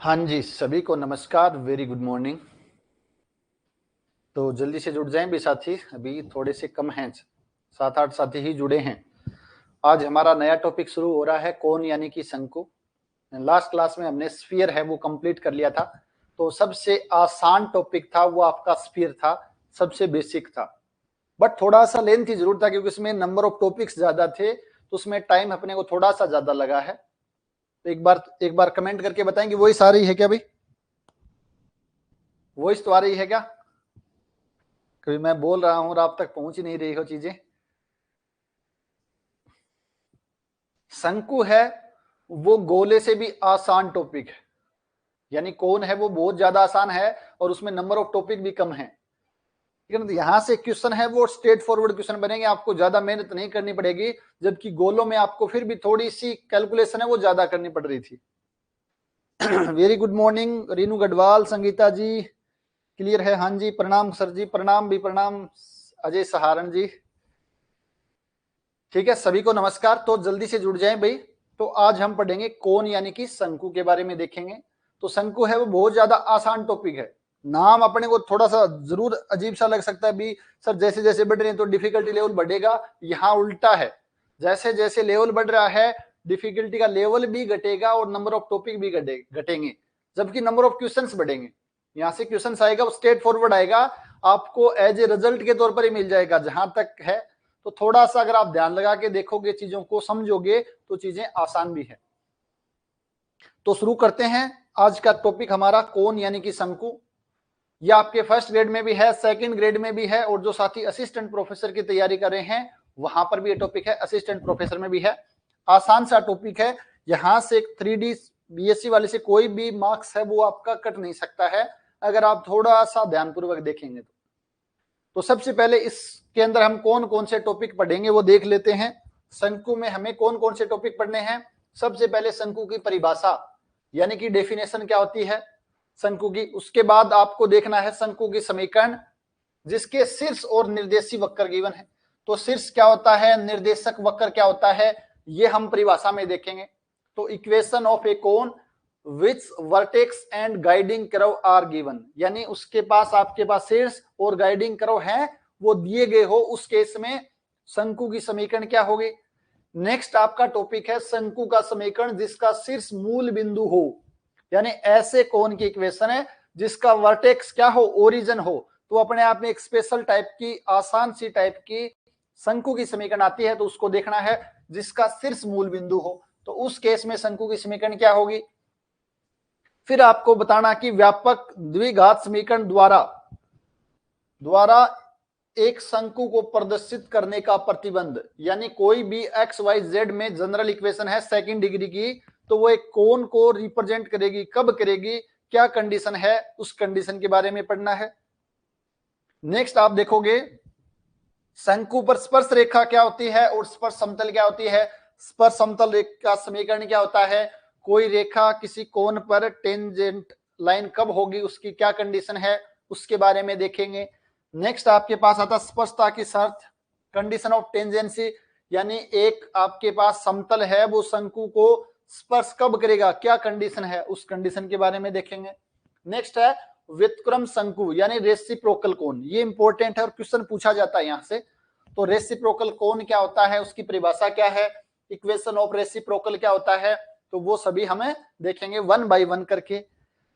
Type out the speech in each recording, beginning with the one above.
हाँ जी, सभी को नमस्कार, वेरी गुड मॉर्निंग। तो जल्दी से जुड़ जाएं भी साथी, अभी थोड़े से कम हैं, 7-8 साथी ही जुड़े हैं। आज हमारा नया टॉपिक शुरू हो रहा है, कौन यानी कि शंकु। लास्ट क्लास में हमने स्फीयर है वो कंप्लीट कर लिया था, तो सबसे आसान टॉपिक था वो आपका स्फीयर था, सबसे बेसिक था। बट थोड़ा सा लेंथी जरूर था क्योंकि उसमें नंबर ऑफ टॉपिक्स ज्यादा थे, तो उसमें टाइम अपने को थोड़ा सा ज्यादा लगा है। तो एक बार कमेंट करके बताएंगे वॉइस आ रही है क्या भाई? वॉइस तो आ रही है क्या? कभी मैं बोल रहा हूं और आप तक पहुंच ही नहीं रही हो चीजें। शंकु है वो गोले से भी आसान टॉपिक है, यानी कौन है वो बहुत ज्यादा आसान है और उसमें नंबर ऑफ टॉपिक भी कम है। लेकिन यहां से क्वेश्चन है वो स्ट्रेट फॉरवर्ड क्वेश्चन बनेंगे, आपको ज्यादा मेहनत नहीं करनी पड़ेगी, जबकि गोलों में आपको फिर भी थोड़ी सी कैलकुलेशन है वो ज्यादा करनी पड़ रही थी। Very good morning Renu Garhwal, Sangeeta ji clear है? हाँ जी, प्रणाम सर जी, प्रणाम भी प्रणाम अजय सहारण जी। ठीक है, सभी को नमस्कार। तो जल्दी से जुड़ जाएं भाई। तो आज हम पढ़ेंगे कौन यानी कि शंकु के बारे में देखेंगे। तो शंकु है वो बहुत ज्यादा आसान टॉपिक है। नाम अपने को थोड़ा सा जरूर अजीब सा लग सकता है भी, सर जैसे जैसे बढ़ रहे हैं तो डिफिकल्टी लेवल बढ़ेगा। यहाँ उल्टा है, जैसे जैसे लेवल बढ़ रहा है डिफिकल्टी का लेवल भी घटेगा और नंबर ऑफ टॉपिक भी घटेंगे, जबकि नंबर ऑफ क्वेश्चंस बढ़ेंगे। यहाँ से क्वेश्चंस आएगा वो स्ट्रेट फॉरवर्ड आएगा, आपको एज ए रिजल्ट के तौर पर ही मिल जाएगा जहां तक है। तो थोड़ा सा अगर आप ध्यान लगा के देखोगे, चीजों को समझोगे तो चीजें आसान भी है। तो शुरू करते हैं। आज का टॉपिक हमारा कौन यानी कि शंकु। यह आपके फर्स्ट ग्रेड में भी है, सेकंड ग्रेड में भी है, और जो साथी असिस्टेंट प्रोफेसर की तैयारी कर रहे हैं वहां पर भी ये टॉपिक है, असिस्टेंट प्रोफेसर में भी है। आसान सा टॉपिक है। यहां से 3D बीएससी वाले से कोई भी मार्क्स है वो आपका कट नहीं सकता है, अगर आप थोड़ा सा ध्यानपूर्वक देखेंगे तो सबसे पहले इसके अंदर हम कौन कौन से टॉपिक पढ़ेंगे वो देख लेते हैं। शंकु में हमें कौन कौन से टॉपिक पढ़ने हैं? सबसे पहले शंकु की परिभाषा यानी कि डेफिनेशन क्या होती है शंकु की। उसके बाद आपको देखना है शंकु की समीकरण, जिसके शीर्ष और निर्देशी वक्र गिवन है। तो शीर्ष क्या होता है, निर्देशक वक्र क्या होता है, ये हम परिभाषा में देखेंगे। तो equation of a cone which vertex and guiding curve are given, यानी उसके पास आपके पास शीर्ष और गाइडिंग कर्व है वो दिए गए हो, उस केस में शंकु की समीकरण क्या होगी। नेक्स्ट आपका टॉपिक है शंकु का समीकरण जिसका शीर्ष मूल बिंदु हो, यानी ऐसे कोण की इक्वेशन है जिसका वर्टेक्स क्या हो, ओरिजिन हो। तो अपने आप में एक स्पेशल टाइप की, आसान सी टाइप की शंकु की समीकरण आती है, तो उसको देखना है जिसका शीर्ष मूल बिंदु हो। तो उस केस में शंकु की समीकरण क्या होगी। फिर आपको बताना कि व्यापक द्विघात समीकरण द्वारा एक शंकु को प्रदर्शित करने का प्रतिबंध, यानी कोई भी एक्स वाई जेड में जनरल इक्वेशन है सेकंड डिग्री की, तो वो एक कोण को रिप्रेजेंट करेगी, कब करेगी, क्या कंडीशन है, उस कंडीशन के बारे में पढ़ना है। नेक्स्ट आप देखोगे शंकु पर स्पर्श रेखा क्या होती है और स्पर्श समतल क्या होती है। स्पर्श समतल रेखा का समीकरण क्या होता है, कोई रेखा किसी कोण पर टेंजेंट लाइन कब होगी, उसकी क्या कंडीशन है, उसके बारे में देखेंगे। नेक्स्ट आपके पास आता स्पर्शता की शर्त, कंडीशन ऑफ टेंजेंसी, यानी एक आपके पास समतल है वो शंकु को स्पर्श कब करेगा, क्या कंडीशन है, उस कंडीशन के बारे में देखेंगे। नेक्स्ट है व्युत्क्रम शंकु यानी रेसिप्रोकल कोण, ये इंपॉर्टेंट है और क्वेश्चन पूछा जाता है यहां से। तो रेसिप्रोकल कोण क्या होता है, उसकी परिभाषा क्या है, इक्वेशन ऑफ रेसिप्रोकल क्या होता है, तो वो सभी हमें देखेंगे वन बाय वन करके।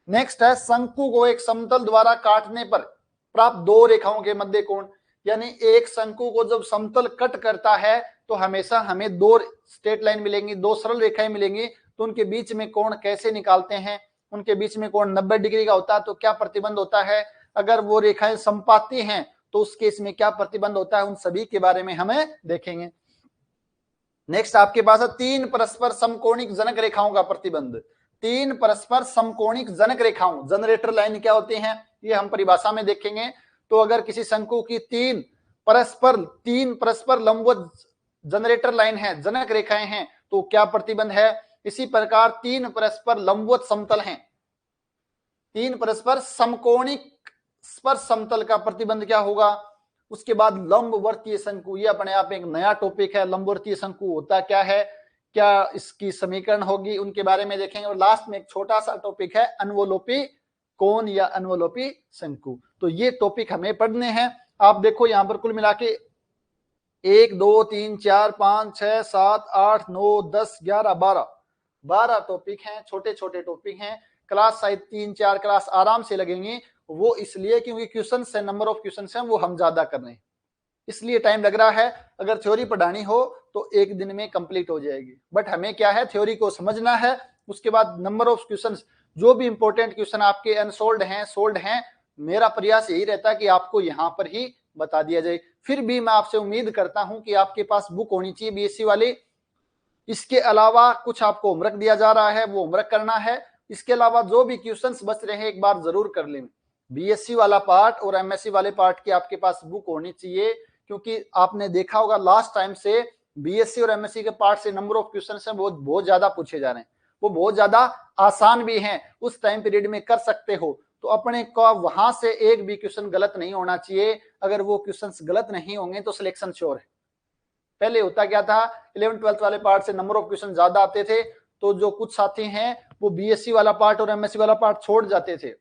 नेक्स्ट है शंकु को एक समतल द्वारा काटने पर प्राप्त दो रेखाओं के मध्य कोण, यानी एक शंकु को जब समतल कट करता है तो हमेशा हमें दो स्ट्रेट लाइन मिलेंगी, दो सरल रेखाएं मिलेंगी, तो उनके बीच में कोण कैसे निकालते हैं। उनके बीच में कोण 90 डिग्री का होता है, तो क्या प्रतिबंध होता है, अगर वो रेखाएं समपाती हैं तो उस केस में क्या प्रतिबंध होता है, उन सभी के बारे में हमें देखेंगे। नेक्स्ट आपके पास है तीन परस्पर समकोणिक जनक रेखाओं का प्रतिबंध। तीन परस्पर समकोणिक जनक रेखाओं, जनरेटर लाइन क्या होती हैं, ये हम परिभाषा में देखेंगे। तो अगर किसी शंकु की तीन परस्पर लंबवत जनरेटर लाइन है, जनक रेखाएं हैं, तो क्या प्रतिबंध है। इसी प्रकार तीन परस्पर लंबवत समतल हैं, तीन परस्पर समकोणिक स्पर्श समतल का प्रतिबंध क्या होगा। उसके बाद लंबवर्तीय शंकु, ये अपने आप एक नया टॉपिक है। लंबवर्तीय शंकु होता क्या है, क्या इसकी समीकरण होगी, उनके बारे में देखेंगे। और लास्ट में एक छोटा सा टॉपिक है अनवोलोपी कोन या अनवोलोपी शंकु। तो ये टॉपिक हमें पढ़ने हैं। आप देखो यहां पर कुल मिला के 1 2 3 4 5 6 7 8 9 10 11 12 टॉपिक हैं, छोटे छोटे टॉपिक हैं। क्लास शायद 3-4 क्लास आराम से लगेंगे, वो इसलिए क्योंकि क्वेश्चन से नंबर ऑफ क्वेश्चन हैं वो हम ज्यादा कर रहे हैं, इसलिए टाइम लग रहा है। अगर थ्योरी पढ़ानी हो तो एक दिन में कंप्लीट हो जाएगी, बट हमें क्या है, थ्योरी को समझना है। उसके बाद नंबर ऑफ क्वेश्चंस, जो भी इंपॉर्टेंट क्वेश्चन आपके अनसोल्ड हैं, सोल्ड हैं, मेरा प्रयास यही रहता है कि आपको यहाँ पर ही बता दिया जाए। फिर भी मैं आपसे उम्मीद करता हूं कि आपके पास बुक होनी चाहिए बीएससी वाली। इसके अलावा कुछ आपको होमवर्क दिया जा रहा है, वो होमवर्क करना है। इसके अलावा जो भी क्वेश्चंस बच रहे हैं एक बार जरूर कर लें। बीएससी वाला पार्ट और एमएससी वाले पार्ट की आपके पास बुक होनी चाहिए, क्योंकि आपने देखा होगा लास्ट टाइम से बीएससी और एमएससी के पार्ट से नंबर ऑफ क्वेश्चंस हैं वो बहुत ज्यादा पूछे जा रहे हैं, वो बहुत ज्यादा आसान भी हैं, उस टाइम पीरियड में कर सकते हो। तो अपने को वहां से एक भी क्वेश्चन गलत नहीं होना चाहिए। अगर वो क्वेश्चंस गलत नहीं होंगे तो सिलेक्शन श्योर है। पहले होता क्या था, 11th-12th वाले पार्ट से नंबर ऑफ क्वेश्चन ज्यादा आते थे, तो जो कुछ साथी हैं वो बीएससी वाला पार्ट और एमएससी वाला पार्ट छोड़ जाते थे।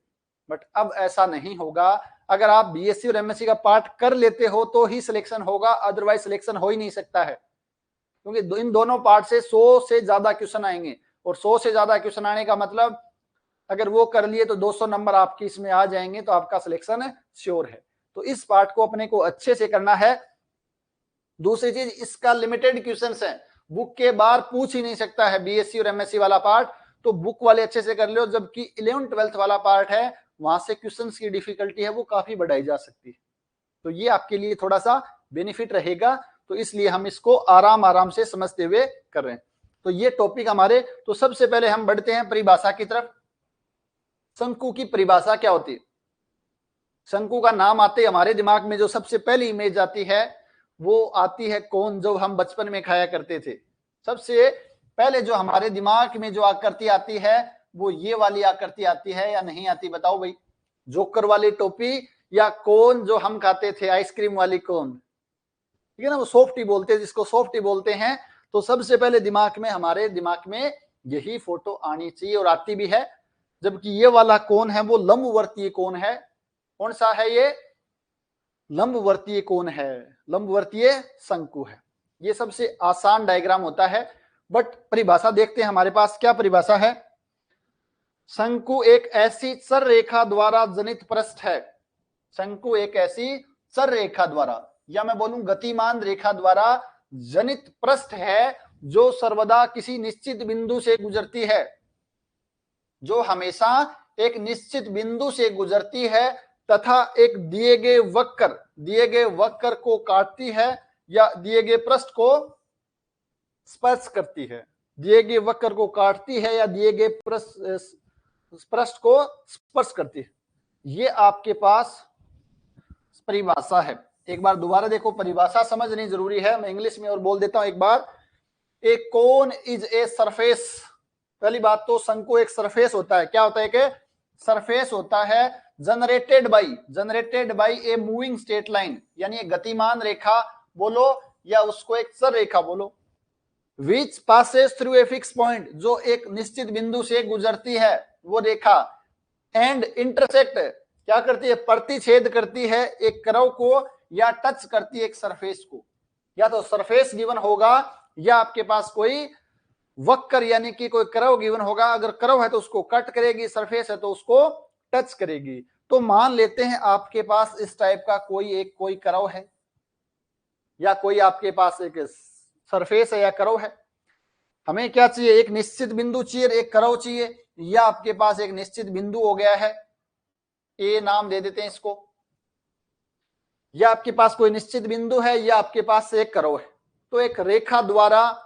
बट अब ऐसा नहीं होगा। अगर आप बीएससी और एमएससी का पार्ट कर लेते हो तो ही सिलेक्शन होगा, अदरवाइज सिलेक्शन हो ही नहीं सकता है, क्योंकि इन दोनों पार्ट से 100 से ज्यादा क्वेश्चन आएंगे। और 100 से ज्यादा क्वेश्चन आने का मतलब अगर वो कर लिए तो 200 नंबर आपकी इसमें आ जाएंगे, तो आपका सिलेक्शन श्योर है। तो इस पार्ट को अपने को अच्छे से करना है। दूसरी चीज, इसका लिमिटेड क्वेश्चंस है, बुक के बाहर पूछ ही नहीं सकता है बीएससी और एमएससी वाला पार्ट, तो बुक वाले अच्छे से कर लो। जबकि 11th-12th वाला पार्ट है, वहां से क्वेश्चंस की डिफिकल्टी है वो काफी बढ़ाई जा सकती है। तो ये आपके लिए थोड़ा सा बेनिफिट रहेगा, तो इसलिए हम इसको आराम आराम से समझते हुए कर रहे हैं। तो ये टॉपिक हमारे, तो सबसे पहले हम बढ़ते हैं परिभाषा की तरफ। शंकु की परिभाषा क्या होती है? शंकु का नाम आते ही हमारे दिमाग में जो सबसे पहली इमेज आती है वो आती है कोन, जो हम बचपन में खाया करते थे। सबसे पहले जो हमारे दिमाग में जो आकृति आती है वो ये वाली आकृति आती है या नहीं आती, बताओ भाई? जोकर वाली टोपी या कोन जो हम खाते थे, आइसक्रीम वाली कोन, ठीक है ना, वो सॉफ्टी बोलते हैं, जिसको सॉफ्टी बोलते हैं। तो सबसे पहले दिमाग में, हमारे दिमाग में यही फोटो आनी चाहिए और आती भी है। जबकि ये वाला कोन है वो लंबवर्तीय कोन है। कौन सा है ये? लंबवर्तीय कोन है, लंबवर्तीय शंकु है। ये सबसे आसान डायग्राम होता है। बट परिभाषा देखते हैं हमारे पास क्या परिभाषा है। शंकु एक ऐसी सररेखा द्वारा जनित पृष्ठ है। शंकु एक ऐसी सररेखा द्वारा, या मैं बोलूं गतिमान रेखा द्वारा जनित पृष्ठ है, जो सर्वदा किसी निश्चित बिंदु से गुजरती है, जो हमेशा एक निश्चित बिंदु से गुजरती है तथा एक दिए गए वक्र को काटती है या दिए गए पृष्ठ को स्पर्श करती है। दिए गए वक्र को काटती है या दिए गए पृष्ठ को स्पर्श करती है। ये आपके पास परिभाषा है। एक बार दोबारा देखो, परिभाषा समझनी जरूरी है। मैं इंग्लिश में और बोल देता हूं एक बार। ए कोन इज ए सरफेस। पहली बात तो शंकु एक सरफेस होता है। क्या होता है? कि सरफेस होता है generated by a moving straight line, यानी एक गतिमान रेखा बोलो या उसको एक सर रेखा बोलो। विच passes through a fix point, जो एक निश्चित बिंदु से गुजरती है वो रेखा। एंड इंटरसेक्ट, क्या करती है? प्रतिछेद करती है एक कर्व को या टच करती है एक सरफेस को। या तो सरफेस गिवन होगा या आपके पास कोई वक्र यानी कि कोई कर्व गिवन होगा। अगर कर्व है तो उसको कट करेगी, सरफेस है तो उसको टच करेगी। तो मान लेते हैं आपके पास इस टाइप का कोई कर्व है, या कोई आपके पास एक सरफेस है या कर्व है। हमें क्या चाहिए? एक निश्चित बिंदु चाहिए, एक कर्व चाहिए। या आपके पास एक निश्चित बिंदु हो गया है, ए नाम दे देते हैं इसको, या आपके पास कोई निश्चित बिंदु है या आपके पास एक कर्व है। तो एक रेखा द्वारा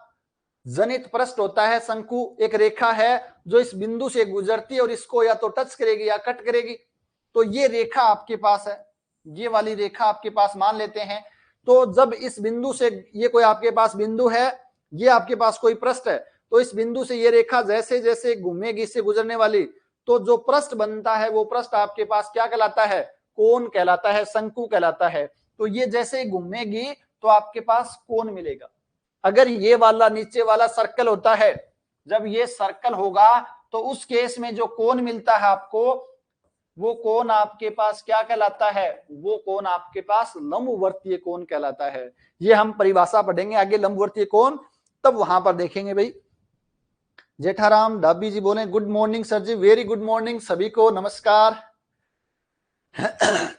जनित पृष्ठ होता है शंकु। एक रेखा है जो इस बिंदु से गुजरती है और इसको या तो टच करेगी या कट करेगी। तो ये रेखा आपके पास है, ये वाली रेखा आपके पास मान लेते हैं। तो जब इस बिंदु से, ये कोई आपके पास बिंदु है, ये आपके पास कोई पृष्ठ है, तो इस बिंदु से ये रेखा जैसे जैसे घूमेगी इससे गुजरने वाली, तो जो पृष्ठ बनता है वो पृष्ठ आपके पास क्या कहलाता है? कोन कहलाता है, शंकु कहलाता है। तो ये जैसे घूमेगी तो आपके पास कोन मिलेगा। अगर ये वाला नीचे वाला सर्कल होता है, जब ये सर्कल होगा तो उस केस में जो कोण मिलता है आपको, वो कोण आपके पास क्या कहलाता है, वो कोण आपके पास लंबवर्तीय कोण कहलाता है। ये हम परिभाषा पढ़ेंगे आगे लंबवर्तीय कोण, तब वहां पर देखेंगे भाई। जेठाराम डाबी जी बोले गुड मॉर्निंग सर जी, वेरी गुड मॉर्निंग सभी को, नमस्कार।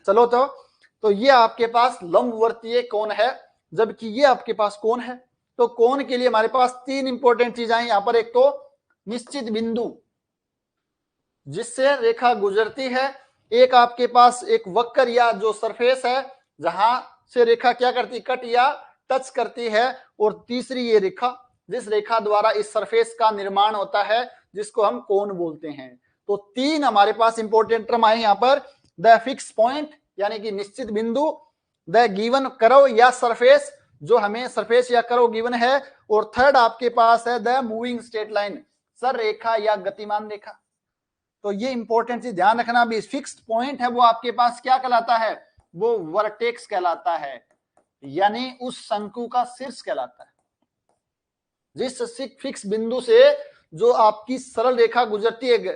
चलो तो ये आपके पास लंबवर्तीय कोण है, जबकि ये आपके पास कोण है। तो कोण के लिए हमारे पास तीन इंपॉर्टेंट चीजें हैं यहां पर। एक तो निश्चित बिंदु जिससे रेखा गुजरती है, एक आपके पास एक वक्र या जो सरफेस है जहां से रेखा क्या करती, कट या टच करती है, और तीसरी ये रेखा जिस रेखा द्वारा इस सरफेस का निर्माण होता है, जिसको हम कोण बोलते हैं। तो तीन हमारे पास इंपॉर्टेंट टर्म आए यहां पर, द फिक्स पॉइंट यानी कि निश्चित बिंदु, द गिवन कर्व या सरफेस जो हमें सरफेस या कर्व गिवन है, और थर्ड आपके पास है the moving straight line, sir रेखा या गतिमान रेखा। तो ये इंपॉर्टेंट चीज ध्यान रखना भी, फिक्स्ड पॉइंट है वो आपके पास क्या कहलाता है, वो वर्टेक्स कहलाता है, यानी उस शंकु का शीर्ष कहलाता है। जिस फिक्स बिंदु से जो आपकी सरल रेखा गुजरती है,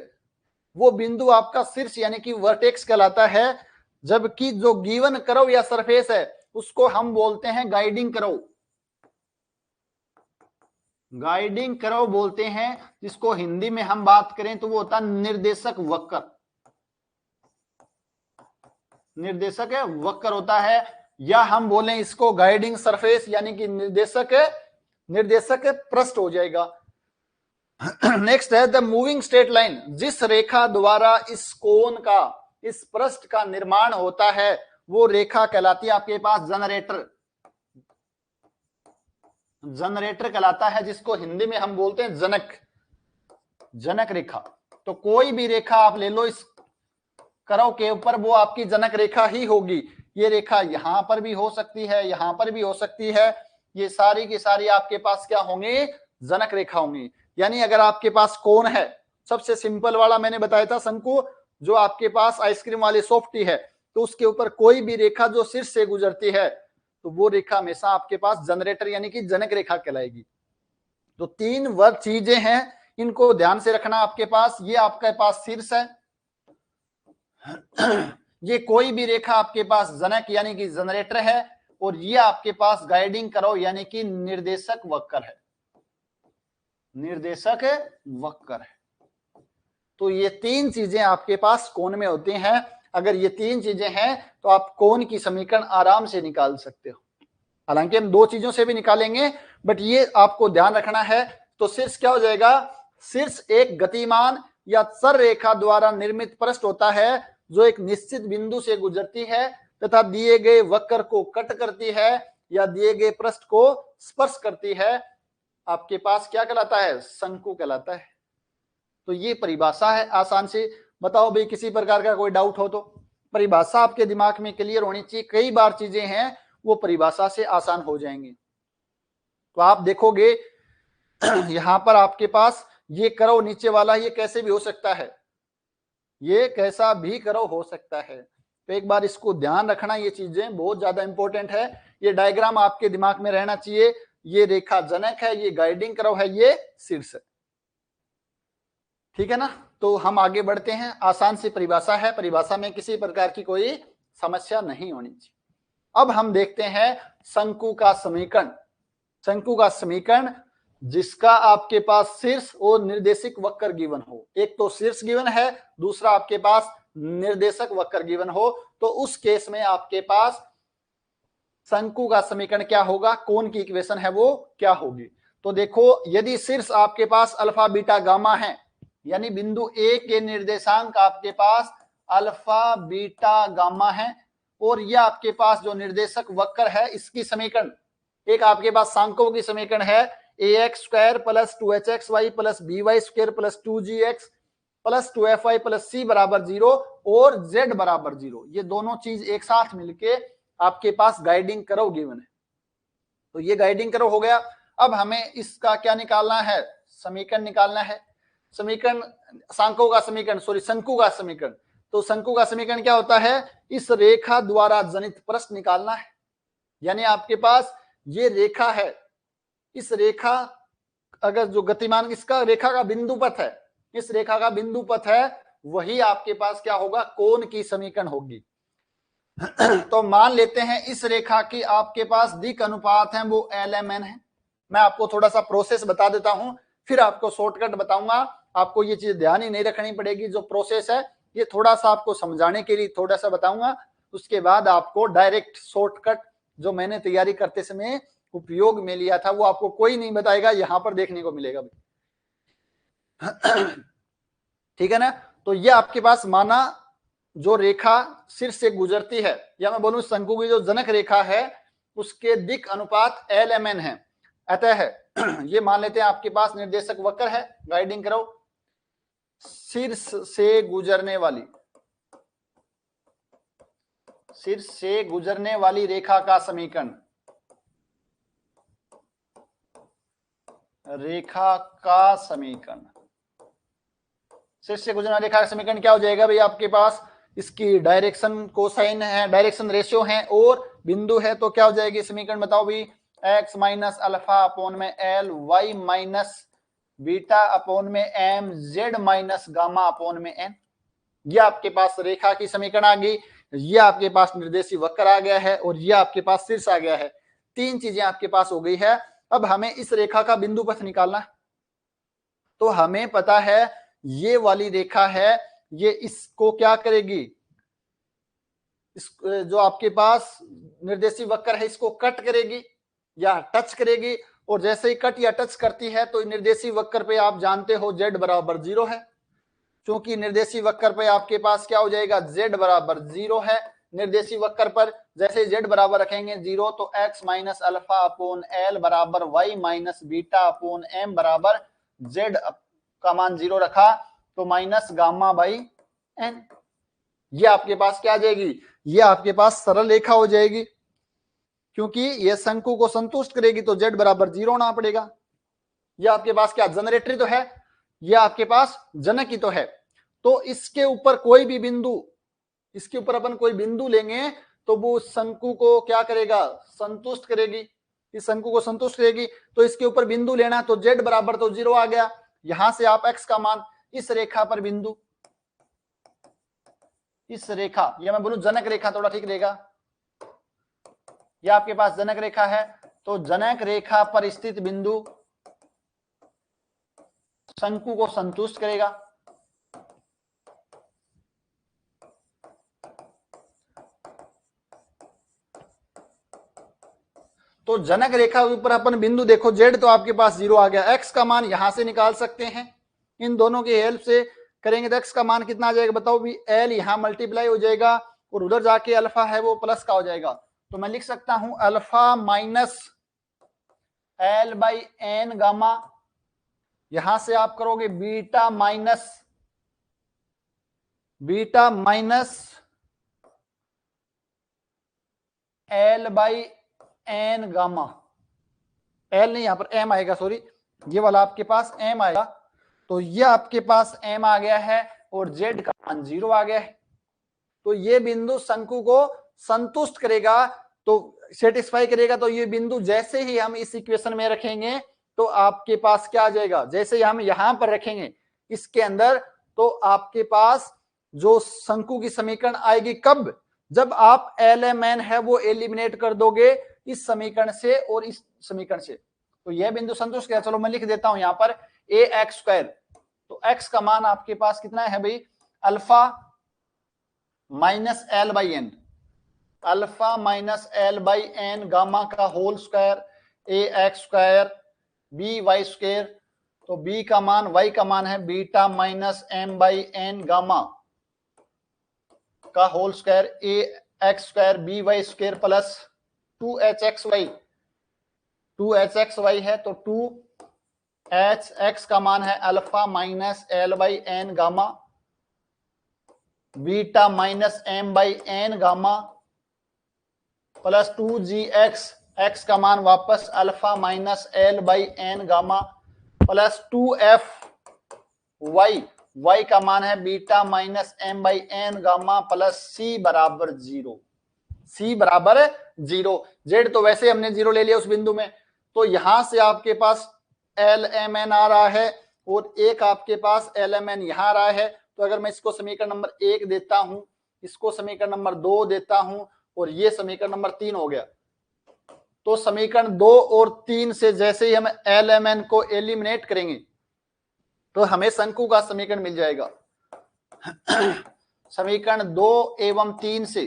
वो बिंदु आपका शीर्ष यानी कि वर्टेक्स कहलाता है। जबकि जो गिवन कर्व या सरफेस है उसको हम बोलते हैं गाइडिंग कर्व, गाइडिंग कर्व बोलते हैं, जिसको हिंदी में हम बात करें तो वो होता है निर्देशक वक्र, निर्देशक वक्र होता है, या हम बोलें इसको गाइडिंग सरफेस यानी कि निर्देशक पृष्ठ हो जाएगा। नेक्स्ट है द मूविंग स्ट्रेट लाइन, जिस रेखा द्वारा इस कोण का, इस पृष्ठ का निर्माण होता है, वो रेखा कहलाती है आपके पास जनरेटर, जनरेटर कहलाता है, जिसको हिंदी में हम बोलते हैं जनक रेखा। तो कोई भी रेखा आप ले लो इस कर्व के ऊपर, वो आपकी जनक रेखा ही होगी। ये रेखा यहां पर भी हो सकती है, यहां पर भी हो सकती है, ये सारी की सारी आपके पास क्या होंगी, जनक रेखा होंगी। यानी अगर आपके पास कोण है, सबसे सिंपल वाला मैंने बताया था शंकु, जो आपके पास आइसक्रीम वाली सॉफ्टी है, तो उसके ऊपर कोई भी रेखा जो शीर्ष से गुजरती है, तो वो रेखा हमेशा आपके पास जनरेटर यानी कि जनक रेखा कहलाएगी। तो तीन वर्ग चीजें हैं, इनको ध्यान से रखना आपके पास। ये आपके पास शीर्ष है, ये कोई भी रेखा आपके पास जनक यानी कि जनरेटर है, और ये आपके पास गाइडिंग कर्व यानी कि निर्देशक वक्र है, निर्देशक वक्र है। तो ये तीन चीजें आपके पास कोण में होती हैं। अगर ये तीन चीजें हैं तो आप कोण की समीकरण आराम से निकाल सकते हो। हालांकि हम दो चीजों से भी निकालेंगे, बट ये आपको ध्यान रखना है। तो शीर्ष क्या हो जाएगा, शीर्ष एक गतिमान या सर रेखा द्वारा निर्मित पृष्ठ होता है, जो एक निश्चित बिंदु से गुजरती है तथा दिए गए वक्र को कट करती है या दिए गए पृष्ठ को स्पर्श करती है। आपके पास क्या कहलाता है, शंकु कहलाता है। तो ये परिभाषा है, आसान से बताओ भाई, किसी प्रकार का कोई डाउट हो तो परिभाषा आपके दिमाग में क्लियर होनी चाहिए। कई बार चीजें हैं वो परिभाषा से आसान हो जाएंगी। तो आप देखोगे यहां पर आपके पास ये कर्व नीचे वाला, ये कैसे भी हो सकता है, ये कैसा भी कर्व हो सकता है। तो एक बार इसको ध्यान रखना, ये चीजें बहुत ज्यादा इंपॉर्टेंट है। ये डायग्राम आपके दिमाग में रहना चाहिए। ये रेखा जनक है, ये गाइडिंग कर्व है, ये शीर्ष है। ठीक है ना। तो हम आगे बढ़ते हैं। आसान सी परिभाषा है, परिभाषा में किसी प्रकार की कोई समस्या नहीं होनी चाहिए। अब हम देखते हैं शंकु का समीकरण। शंकु का समीकरण जिसका आपके पास शीर्ष और निर्देशक वक्र गिवन हो। एक तो शीर्ष गिवन है, दूसरा आपके पास निर्देशक वक्र गिवन हो, तो उस केस में आपके पास शंकु का समीकरण क्या होगा, कोण की इक्वेशन है वो क्या होगी। तो देखो, यदि शीर्ष आपके पास अल्फा बीटा गामा है, यानी बिंदु ए के निर्देशांक आपके पास अल्फा बीटा गामा है, और यह आपके पास जो निर्देशक वक्र है इसकी समीकरण, एक आपके पास सांकों की समीकरण है ax square plus 2hxy plus by square plus 2gx plus 2fy plus c बराबर 0 और z बराबर 0। ये दोनों चीज एक साथ मिलके आपके पास गाइडिंग कर्व गिवन है। तो ये गाइडिंग कर्व हो गया। अब हमें इसका क्या निकालना है, समीकरण निकालना है। समीकरण सांकों का समीकरण, सॉरी शंकु का समीकरण। तो शंकु का समीकरण क्या होता है, इस रेखा द्वारा जनित पृष्ठ निकालना है। यानी आपके पास ये रेखा है, इस रेखा, अगर जो गतिमान इसका रेखा का बिंदु पथ है, इस रेखा का बिंदु पथ है, वही आपके पास क्या होगा, कोण की समीकरण होगी। तो मान लेते हैं इस रेखा की आपके पास दिक् अनुपात है वो LMN है। मैं आपको थोड़ा सा प्रोसेस बता देता हूं, फिर आपको शॉर्टकट बताऊंगा। आपको ये चीज ध्यान ही नहीं रखनी पड़ेगी, जो प्रोसेस है ये थोड़ा सा आपको समझाने के लिए थोड़ा सा बताऊंगा, उसके बाद आपको डायरेक्ट शॉर्टकट जो मैंने तैयारी करते समय उपयोग में लिया था वो आपको कोई नहीं बताएगा, यहां पर देखने को मिलेगा। ठीक है ना। तो ये आपके पास माना जो रेखा सिर से गुजरती है, या मैं बोलूं शंकु की जो जनक रेखा है उसके दिक् अनुपात LMN है। अतः ये मान लेते हैं आपके पास निर्देशक वक्र है, गाइडिंग करो, शीर्ष से गुजरने वाली रेखा का समीकरण, शीर्ष से गुजरने वाली रेखा का समीकरण क्या हो जाएगा भाई, आपके पास इसकी डायरेक्शन कोसाइन है, डायरेक्शन रेशियो है और बिंदु है, तो क्या हो जाएगी समीकरण बताओ भाई, x माइनस अल्फा अपोन में l, y minus beta upon में m, z minus gamma upon में n। ये आपके पास रेखा की समीकरण आ गई, ये आपके पास निर्देशी वक्र आ गया है और ये आपके पास शीर्ष आ गया है। तीन चीजें आपके पास हो गई है। अब हमें इस रेखा का बिंदु पथ निकालना, तो हमें पता है ये वाली रेखा है, ये इसको क्या करेगी, इस जो आपके पास निर्देशी वक्र है इसको कट करेगी या टच करेगी, और जैसे ही कट या टच करती है तो निर्देशी वक्र पे आप जानते हो z बराबर 0 है, क्योंकि निर्देशी वक्र पे आपके पास क्या हो जाएगा, z बराबर 0 है। निर्देशी वक्र पर जैसे z बराबर रखेंगे 0 तो x minus alpha upon l बराबर y minus beta upon m बराबर z का मान 0 रखा तो माइनस गामा बाई n। ये आपके पास क्या आ जाएगी, ये आपके पास सरल रेखा हो जाएगी, क्योंकि ये शंकु को संतुष्ट करेगी तो z बराबर 0 होना पड़ेगा। ये आपके पास क्या जनरेटरी तो है, ये आपके पास जनक ही तो है, तो इसके ऊपर कोई भी बिंदु, इसके ऊपर अपन कोई बिंदु लेंगे तो वो शंकु को क्या करेगा, संतुष्ट करेगी, इस शंकु को संतुष्ट करेगी। तो इसके ऊपर बिंदु लेना तो z बराबर तो 0 आ गया, यहां से आप x का मान इस रेखा पर बिंदु, इस रेखा, या मैं बोलूं जनक रेखा थोड़ा ठीक रहेगा, यह आपके पास जनक रेखा है, तो जनक रेखा पर स्थित बिंदु शंकु को संतुष्ट करेगा। तो जनक रेखा के ऊपर अपन बिंदु देखो, z तो आपके पास 0 आ गया, x का मान यहां से निकाल सकते हैं, इन दोनों की हेल्प से करेंगे तो x का मान कितना आ जाएगा बताओ भी, l यहां मल्टीप्लाई हो जाएगा और उधर जाके अल्फा है वो प्लस का हो जाएगा, तो मैं लिख सकता हूं alpha minus l by n gamma, यहां से आप करोगे beta minus l by n gamma, l नहीं यहां पर m आएगा, सॉरी ये वाला आपके पास m आएगा, तो ये आपके पास m आ गया है और z का मान 0 आ गया है। तो ये बिंदु शंकु को संतुष्ट करेगा, तो सेटिस्फाई करेगा, तो ये बिंदु जैसे ही हम इस इक्वेशन में रखेंगे तो आपके पास क्या आ जाएगा, जैसे ही हम यहां पर रखेंगे इसके अंदर, तो आपके पास जो शंकु की समीकरण आएगी कब, जब आप LMN है वो एलिमिनेट कर दोगे इस समीकरण से और इस समीकरण से, तो यह बिंदु संतुष्ट किया। चलो मैं लिख देता हूं यहां पर ax स्क्वायर, तो x का मान आपके पास कितना है भाई, alpha minus l by n, alpha minus l by n gamma का whole square, ax square b y square, तो b का मान, y का मान है beta minus m by n gamma का whole square, ax square b y square plus 2hxy है, तो 2hx का मान है alpha minus l by n gamma beta minus m by n gamma plus 2gx, x का मान वापस alpha minus l by n gamma plus 2f y का मान है beta minus m by n gamma plus c बराबर 0, z तो वैसे हमने 0 ले लिया उस बिंदु में, तो यहां से आपके पास LMN आ रहा है और एक आपके पास LMN यहां आ रहा है। तो अगर मैं इसको समीकरण नंबर 1 देता हूं, इसको समीकरण नंबर 2 देता हूं और ये समीकरण नंबर 3 हो गया, तो समीकरण 2 और 3 से जैसे ही हम LMN को एलिमिनेट करेंगे तो हमें शंकु का समीकरण मिल जाएगा। समीकरण 2 एवं 3 से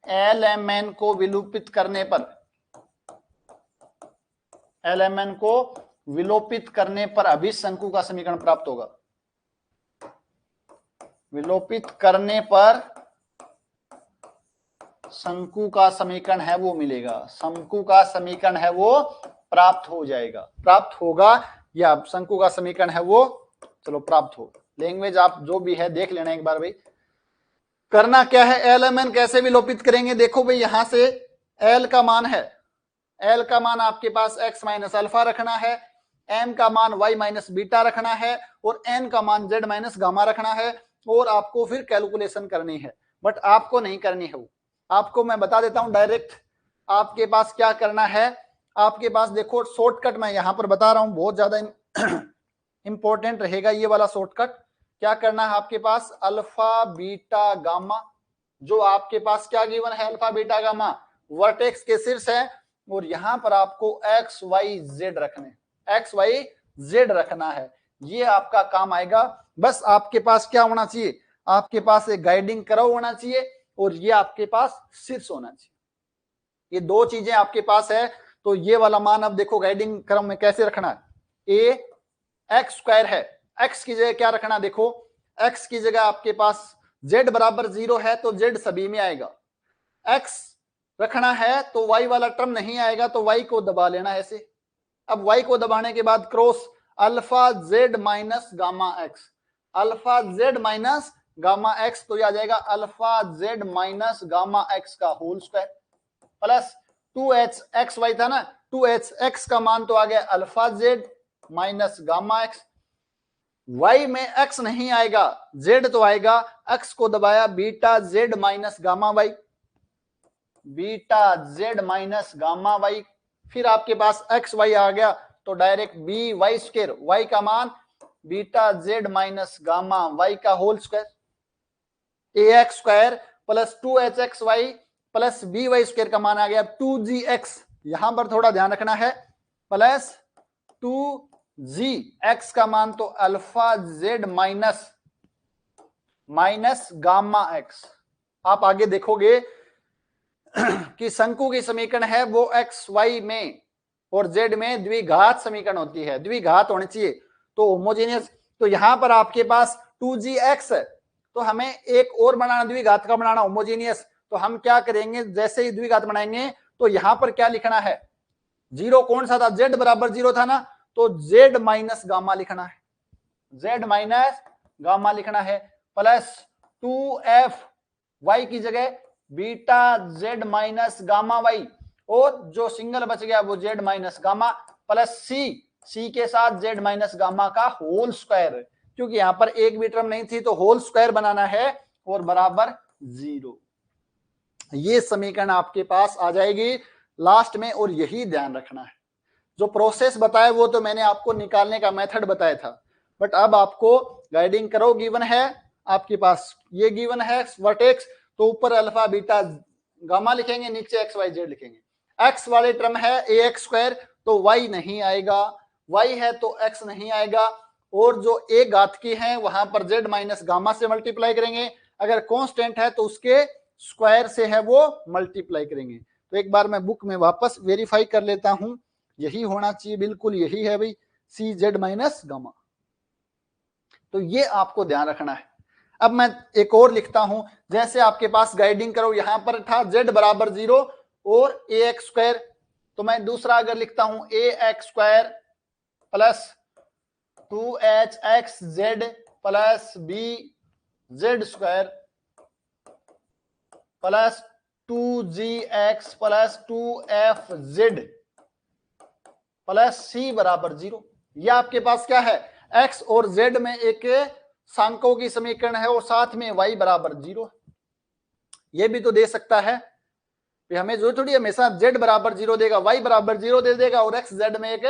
LMN को विलोपित करने पर, LMN को विलोपित करने पर अभी शंकु का समीकरण प्राप्त होगा। विलोपित करने पर शंकु का समीकरण है वो मिलेगा, शंकु का समीकरण है वो प्राप्त हो जाएगा, प्राप्त होगा, या शंकु का समीकरण है वो चलो प्राप्त हो। लैंग्वेज आप जो भी है देख लेना एक बार भाई। करना क्या है, LMN कैसे विलोपित करेंगे, देखो भाई यहां से L का मान है, L का मान आपके पास x माइनस अल्फा रखना है, M का मान y माइनस बीटा रखना है और N का मान z माइनस गामा रखना है और आपको फिर कैलकुलेशन करनी है। बट आपको नहीं करनी है वो, आपको मैं बता देता हूं डायरेक्ट। आपके पास क्या करना है, आपके पास देखो शॉर्टकट मैं यहां पर बता रहा हूं, बहुत ज्यादा इंपॉर्टेंट रहेगा ये वाला शॉर्टकट। क्या करना है आपके पास, अल्फा बीटा गामा, जो आपके पास क्या गिवन है, अल्फा बीटा गामा वर्टेक्स के शीर्ष है और यहां पर आपको एक्स वाई जेड रखने, एक्स वाई जेड रखना है, ये आपका काम आएगा। बस आपके पास क्या होना चाहिए, आपके पास एक गाइडिंग कर्व होना चाहिए और ये आपके पास शीर्ष होना चाहिए, ये दो चीजें आपके पास है। तो ये वाला मान अब देखो गाइडिंग कर्व में कैसे रखना है, ए एक्स स्क्वायर है, एक्स की जगह क्या रखना, देखो एक्स की जगह आपके पास जेड बराबर 0 है तो जेड सभी में आएगा, एक्स रखना है तो वाई वाला टर्म नहीं आएगा तो वाई को दबा लेना ऐसे। अब वाई को दबाने के बाद cross alpha z minus gamma x, alpha z minus gamma x, तो यह आ जाएगा alpha z minus gamma x का whole square plus 2h x y था ना, 2h एक्स का मान तो आ गया alpha z minus gamma x, y में एक्स नहीं आएगा जेड तो आएगा, एक्स को दबाया beta z minus gamma y, beta z minus gamma y, फिर आपके पास एक्स वाई आ गया तो direct b y square, y का मान beta z minus gamma y का whole square, a x square plus 2h x y plus b y square का मान आ गया 2g एक्स, यहां पर थोड़ा ध्यान रखना है, प्लस 2g एक्स का मान तो alpha z minus minus gamma x. आप आगे देखोगे कि शंकु की समीकरण है वो एक्स वाई में और जेड में द्विघात समीकरण होती है, द्विघात होनी चाहिए तो होमोजेनियस। तो यहां पर आपके पास 2g एक्स है तो हमें एक और बनाना, द्विघात का बनाना होमोजेनियस, तो हम क्या करेंगे, जैसे ही द्विघात बनाएंगे तो यहां पर क्या लिखना है, जीरो कौन सा था, जेड बराबर 0 था ना, तो जेड माइनस गामा लिखना है, जेड माइनस गामा लिखना है प्लस 2f वाई की जगह beta z minus gamma y और जो सिंगल बच गया वो z minus gamma plus c के साथ जेड माइनस गामा का होल स्क्वायर, क्योंकि यहां पर एक भी टर्म नहीं थी तो होल स्क्वायर बनाना है और बराबर 0। ये समीकरण आपके पास आ जाएगी लास्ट में और यही ध्यान रखना है। जो प्रोसेस बताया वो तो मैंने आपको निकालने का मेथड बताया था, बट अब आपको गाइडिंग करो गिवन है, आपके पास ये गिवन है वर्टेक्स, तो ऊपर अल्फा बीटा गामा लिखेंगे, नीचे एक्स वाई जेड लिखेंगे। एक्स वाले टर्म है ए एक्स स्क्वायर तो वाई नहीं आएगा, वाई है तो एक्स नहीं आएगा, और जो ए घात की है वहां पर जेड माइनस गामा से मल्टीप्लाई करेंगे, अगर कांस्टेंट है तो उसके स्क्वायर से है वो मल्टीप्लाई करेंगे। तो एक बार मैं बुक में वापस वेरीफाई कर लेता हूं, यही होना चाहिए, बिल्कुल यही है भाई, सी जेड माइनस गामा। तो ये आपको ध्यान रखना है। अब मैं एक और लिखता हूं, जैसे आपके पास गाइडिंग करो यहां पर था जेड बराबर 0 और ए एक्स स्क्वायर, तो मैं दूसरा अगर लिखता हूं a x square plus 2h x z plus b z square plus 2g x plus 2f z plus c बराबर 0, यह आपके पास क्या है, x और z में एक सांकों की समीकरण है और साथ में y बराबर 0, ये भी तो दे सकता है। हमें जो थोड़ी हमेशा z बराबर 0 देगा, y बराबर 0 दे देगा और x z में एक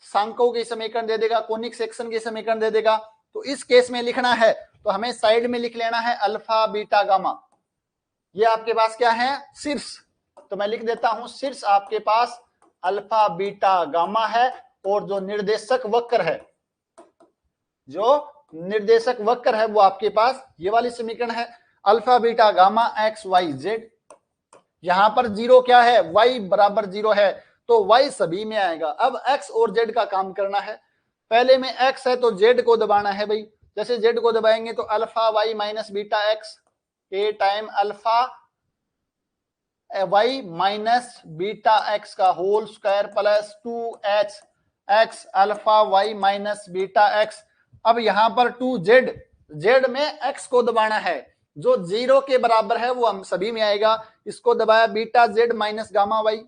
सांकों की समीकरण दे देगा, कोनिक सेक्शन की समीकरण दे देगा। तो इस केस में लिखना है तो हमें साइड में लिख लेना है अल्फा बीटा गामा। ये आपके पास क्या है, शीर्ष। तो मैं लिख देता हूं शीर्ष आपके पास अल्फा बीटा गामा है, और जो निर्देशक वक्र है, जो निर्देशक वक्र है वो आपके पास ये वाली समीकरण है, alpha beta gamma x y z. यहां पर 0 क्या है, y बराबर 0 है, तो y सभी में आएगा। अब x और z का काम करना है। पहले में x है तो z को दबाना है भाई। जैसे z को दबाएंगे तो alpha y minus beta x a time alpha y minus beta x का whole square plus 2h x alpha y minus beta x. अब यहां पर 2z, z में x को दबाना है, जो 0 के बराबर है वो हम सभी में आएगा। इसको दबाया beta z minus gamma y,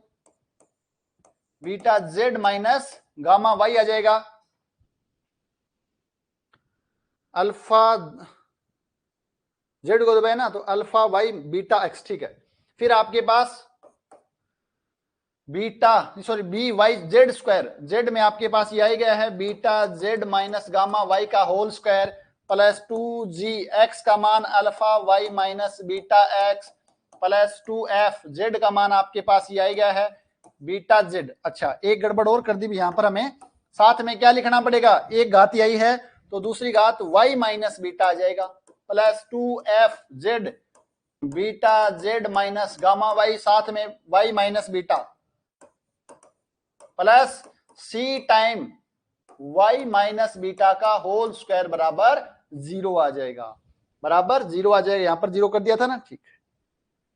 beta z minus gamma y आ जाएगा। अल्फा z को दबाया ना तो अल्फा वाई बीटा एक्स, ठीक है। फिर आपके पास b y z square, z में आपके पास ये आ गया है beta z minus gamma y का whole square plus 2g x का मान alpha y minus beta x plus 2f z का मान आपके पास ये आ गया है बीटा जेड। अच्छा, एक गड़बड़ और कर दी भी, यहां पर हमें साथ में क्या लिखना पड़ेगा, एक घात यही है तो दूसरी घात y माइनस बीटा आ जाएगा plus 2f z beta z minus gamma y, साथ में y minus beta plus c time y minus beta का होल स्क्वायर बराबर 0 आ जाएगा, बराबर 0 आ जाएगा। यहां पर 0 कर दिया था ना, ठीक है।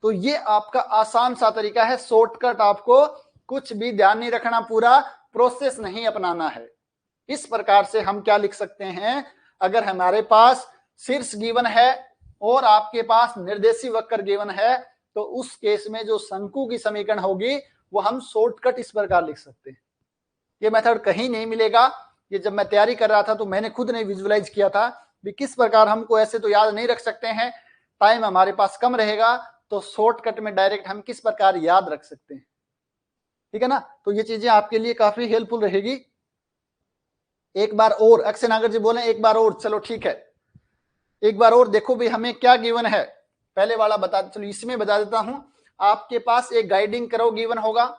तो ये आपका आसान सा तरीका है, शॉर्टकट, आपको कुछ भी ध्यान नहीं रखना, पूरा प्रोसेस नहीं अपनाना है। इस प्रकार से हम क्या लिख सकते हैं, अगर हमारे पास शीर्ष गिवन है और आपके पास निर्देशी वक्र गिवन है तो उस केस में जो शंकु की समीकरण होगी वो हम शॉर्टकट इस प्रकार लिख सकते हैं। ये मेथड कहीं नहीं मिलेगा। ये जब मैं तैयारी कर रहा था तो मैंने खुद ने विजुअलाइज किया था भी किस प्रकार, हमको ऐसे तो याद नहीं रख सकते हैं, टाइम हमारे पास कम रहेगा, तो शॉर्टकट में डायरेक्ट हम किस प्रकार याद रख सकते हैं, ठीक है ना। तो ये चीजें आपके लिए काफी हेल्पफुल रहेगी। एक बार और अक्षय नागर जी बोले एक बार और, चलो ठीक है, एक बार और देखो भी हमें क्या गिवन है। पहले वाला बता, चलो इसमें बता देता हूं। आपके पास एक गाइडिंग करो गिवन होगा,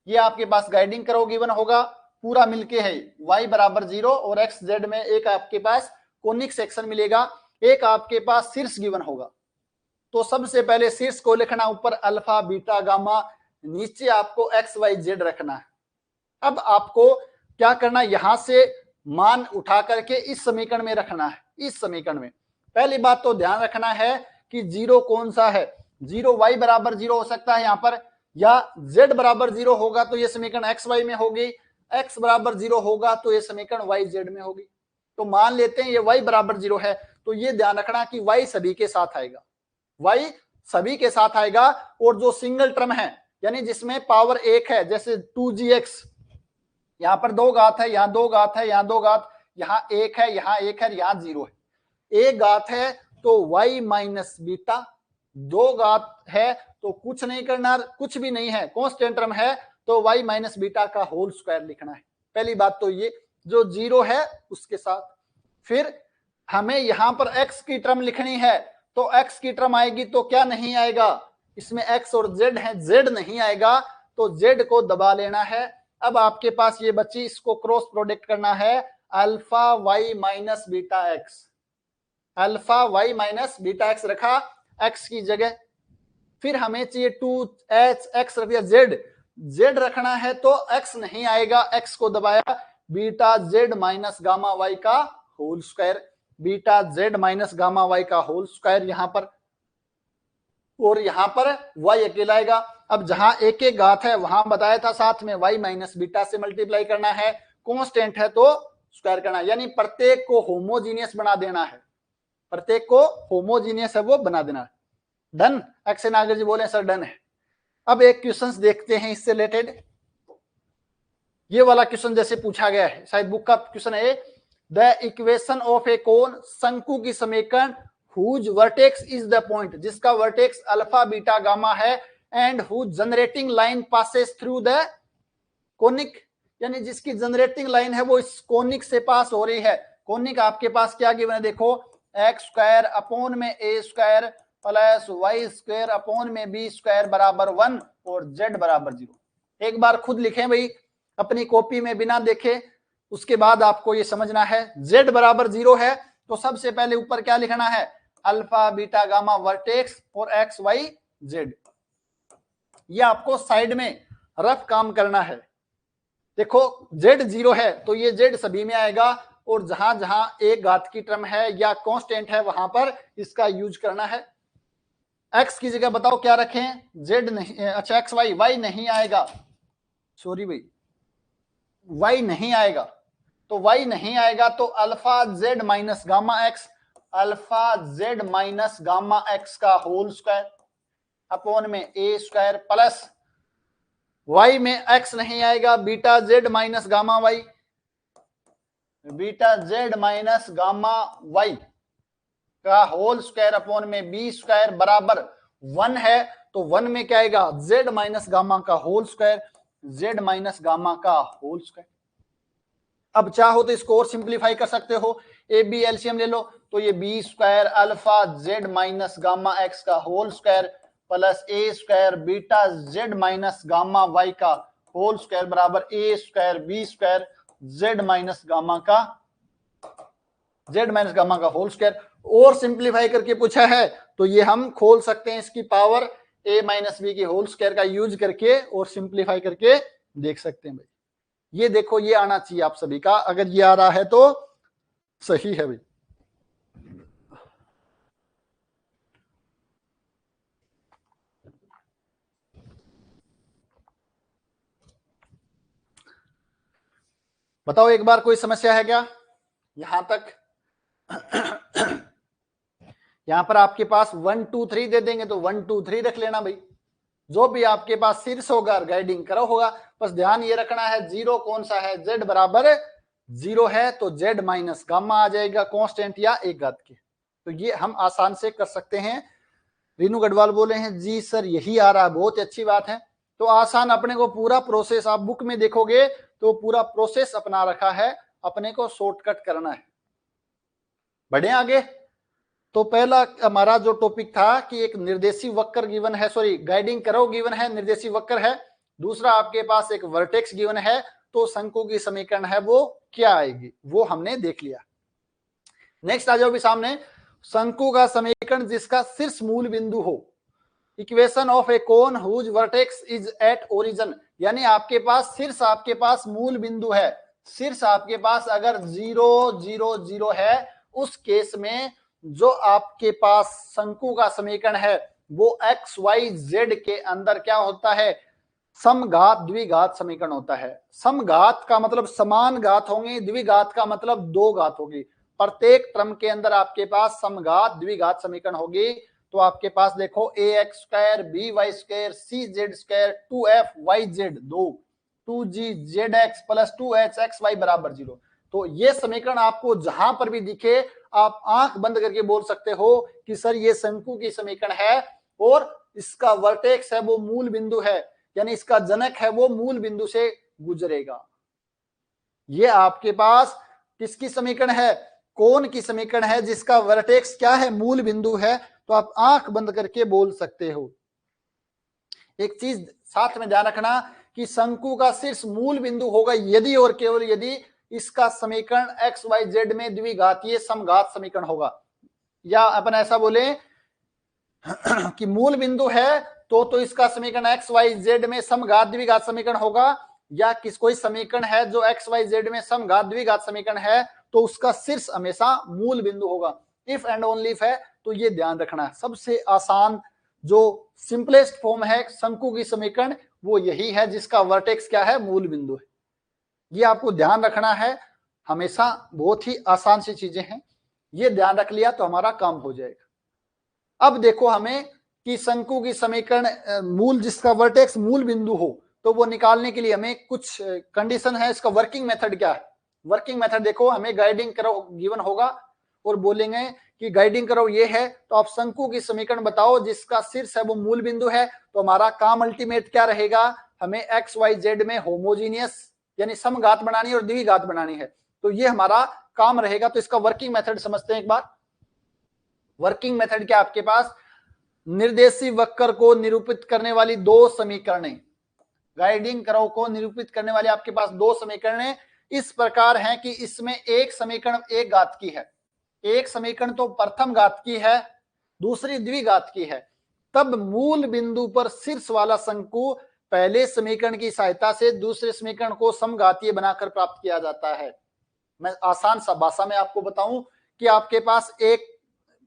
ये आपके पास गाइडिंग करो गिवन होगा, पूरा मिलके है y बराबर 0 और x z में एक आपके पास कोनिक सेक्शन मिलेगा, एक आपके पास शीर्ष गिवन होगा। तो सबसे पहले शीर्ष को लिखना ऊपर अल्फा बीटा गामा, नीचे आपको x y z रखना है। अब आपको क्या करना, यहां से मान उठा करके इस समीकरण में रखना है। इस समीकरण में पहली बात तो ध्यान रखना है कि 0 कौन सा है, 0 y बराबर 0 हो सकता है यहां पर, या z बराबर 0 होगा तो ये समीकरण एक्स वाई में होगी, x बराबर 0 होगा तो ये समीकरण y z में होगी। तो मान लेते हैं ये y बराबर 0 है, तो ये ध्यान रखना कि y सभी के साथ आएगा, y सभी के साथ आएगा। और जो सिंगल टर्म है यानी जिसमें पावर 1 है, जैसे 2gx, यहां पर 2 घात है, यहां 2 घात है, यहां 2 घात, यहां 1 है, यहां 1 है, यहां 0 है, 1 घात है तो y माइनस बीटा, 2 घात है तो कुछ नहीं करना, कुछ भी नहीं है, कांस्टेंट टर्म है तो y माइनस बीटा का होल स्क्वायर लिखना है। पहली बात तो ये, जो 0 है उसके साथ। फिर हमें यहां पर x की टर्म लिखनी है, तो x की टर्म आएगी तो क्या नहीं आएगा, इसमें x और z है, z नहीं आएगा तो z को दबा लेना है। अब आपके पास ये बच्ची, इसको क्रॉस प्रोडक्ट करना है, alpha y minus beta x, alpha y minus beta x रखा x की जगह। फिर हमें चाहिए 2h x रख दिया, z रखना है तो x नहीं आएगा, x को दबाया, beta z minus gamma y का whole square, beta z minus gamma y का होल स्क्वायर यहां पर, और यहां पर y अकेला आएगा। अब जहां एक एक घात है वहां बताया था साथ में y माइनस बीटा से मल्टीप्लाई करना है, कांस्टेंट है तो स्क्वायर करना है, यानी प्रत्येक को होमोजीनियस बना देना है, प्रत्येक को होमोजीनियस है वो बना देना है। डन, अक्षय नागर जी बोले सर डन है। अब एक क्वेश्चंस देखते हैं इससे रिलेटेड। ये वाला क्वेश्चन जैसे पूछा गया है, शायद बुक का क्वेश्चन है, द इक्वेशन ऑफ ए कोन, शंकु की समीकरण whose vertex is the point, जिसका वर्टेक्स अल्फा बीटा गामा है, and whose generating line passes through the conic, यानी जिसकी जनरेटिंग लाइन है वो इस कोनिक से पास हो रही है। कोनिक आपके पास क्या गिवन है, देखो एक्स स्क्वायर अपॉन में a square plus y square upon में बी स्क्वायर बराबर 1 और जेड बराबर 0। एक बार खुद लिखें भाई अपनी कॉपी में बिना देखे, उसके बाद आपको ये समझना है। जेड बराबर 0 है तो सबसे पहले ऊपर क्या लिखना है, अल्फा बीटा गामा वर्टेक्स और एक्स वाई जेड। ये आपको साइड में रफ काम करना है। देखो z 0 है तो ये z सभी में आएगा, और जहां जहां एक घात की टर्म है या कांस्टेंट है वहां पर इसका यूज करना है। x की जगह बताओ क्या रखें, z नहीं, अच्छा एक्स वाई, वाई नहीं आएगा, सॉरी भाई y नहीं आएगा। तो y नहीं आएगा तो alpha z minus gamma x, alpha z minus gamma x का होल स्क्वायर अपॉन में ए स्क्वायर प्लस y में x नहीं आएगा, beta z minus gamma y, beta z minus gamma y का होल स्क्वायर अपॉन में b square बराबर 1 है। तो 1 में क्या आएगा, z माइनस गामा का whole square, z minus gamma का होल स्क्वायर। अब चाहो तो इसको और सिंप्लीफाई कर सकते हो, ए बी एलसीएम ले लो तो ये b square alpha z minus gamma x का whole square plus a square beta z minus gamma y का होल स्क्वायर बराबर a square b square z minus gamma का होल स्क्वायर। और simplify करके पूछा है तो ये हम खोल सकते हैं इसकी पावर a माइनस बी की होल स्क्वायर का यूज करके और सिंप्लीफाई करके देख सकते हैं भाई। ये देखो ये आना चाहिए आप सभी का, अगर ये आ रहा है तो सही है भाई। बताओ एक बार कोई समस्या है क्या यहां तक? यहां पर आपके पास 1 2 3 दे देंगे तो 1 2 3 रख लेना भाई, जो भी आपके पास शीर्ष होगा गाइडिंग करो होगा। बस ध्यान ये रखना है जीरो कौन सा है, z बराबर 0 है तो z माइनस गामा आ जाएगा कांस्टेंट या एक घात के। तो ये हम आसान से कर सकते हैं। रीनू गढ़वाल बोले हैं जी सर यही आ रहा है, बहुत अच्छी बात है। तो आसान अपने को पूरा प्रोसेस आप बुक में देखोगे तो पूरा प्रोसेस अपना रखा है, अपने को शॉर्टकट करना है। बढ़े आगे। तो पहला हमारा जो टॉपिक था कि एक निर्देशी वक्र गिवन है, सॉरी गाइडिंग करो गिवन है, निर्देशी वक्र है। दूसरा आपके पास एक वर्टेक्स गिवन है, तो शंकु की समीकरण है वो क्या आएगी वो हमने देख लिया। नेक्स्ट आ जाओ भी सामने, शंकु का समीकरण जिसका शीर्ष मूल बिंदु हो। Equation of a cone whose vertex is at origin, यानी आपके पास शीर्ष आपके पास मूल बिंदु है, शीर्ष आपके पास अगर 0 0 0 है उस केस में जो आपके पास शंकु का समीकरण है वो एक्स वाई जेड के अंदर क्या होता है, समघात द्विघात समीकरण होता है। समघात का मतलब समान घात होंगे, द्विघात का मतलब दो घात होगी। प्रत्येक टर्म के अंदर आपके पास समघात द्विघात समीकरण होगी। तो आपके पास देखो a x square b y square c z square 2f y z 2g z x plus 2h x y बराबर 0। तो ये समीकरण आपको जहां पर भी दिखे आप आंख बंद करके बोल सकते हो कि सर ये शंकु की समीकरण है और इसका वर्टेक्स है वो मूल बिंदु है, यानी इसका जनक है वो मूल बिंदु से गुजरेगा। ये आपके पास किसकी समीकरण है, कोण की समीकरण है जिसका वर्टेक्स क्या है, मूल बिंदु है। तो आप आंख बंद करके बोल सकते हो। एक चीज साथ में ध्यान रखना कि शंकु का शीर्ष मूल बिंदु होगा यदि और केवल यदि इसका समीकरण एक्स वाई जेड में द्विघातीय समघात समीकरण होगा। या अपन ऐसा बोले कि मूल बिंदु है तो इसका समीकरण एक्स वाई जेड में समघात द्विघात समीकरण होगा, या कोई समीकरण है जो एक्स वाई जेड में समघात द्विघात समीकरण है तो उसका शीर्ष हमेशा मूल बिंदु होगा। इफ एंड ओनली इफ है तो ये ध्यान रखना है। सबसे आसान जो सिंपलेस्ट फॉर्म है शंकु की समीकरण वो यही है जिसका वर्टेक्स क्या है, मूल बिंदु है। ये आपको ध्यान रखना है हमेशा, बहुत ही आसान सी चीजें हैं, ये ध्यान रख लिया तो हमारा काम हो जाएगा। अब देखो हमें कि शंकु की समीकरण मूल जिसका वर्टेक्स मूल बिंदु हो तो वो निकालने के लिए हमें कुछ कंडीशन है। इसका वर्किंग मेथड क्या है, वर्किंग मेथड देखो हमें गाइडिंग करो गिवन होगा और बोलेंगे कि गाइडिंग करो ये है, तो आप शंकु की समीकरण बताओ जिसका शीर्ष है वो मूल बिंदु है। तो हमारा काम अल्टीमेट क्या रहेगा, हमें एक्स वाई जेड में होमोजीनियस यानी समघात बनानी है और द्विघात बनानी है। तो ये हमारा काम रहेगा। तो इसका वर्किंग मेथड समझते हैं एक बार। वर्किंग मेथड क्या, आपके पास निर्देशी वक्र को निरूपित करने वाली दो समीकरणें, गाइडिंग कर्व को निरूपित करने वाली आपके पास दो समीकरणें इस प्रकार हैं कि इसमें एक समीकरण एक घात की है, एक समीकरण तो प्रथम घात की है, दूसरी द्विघात की है। तब मूल बिंदु पर शीर्ष वाला शंकु पहले समीकरण की सहायता से दूसरे समीकरण को समघातीय बनाकर प्राप्त किया जाता है। मैं आसान सा भाषा में आपको बताऊं कि आपके पास एक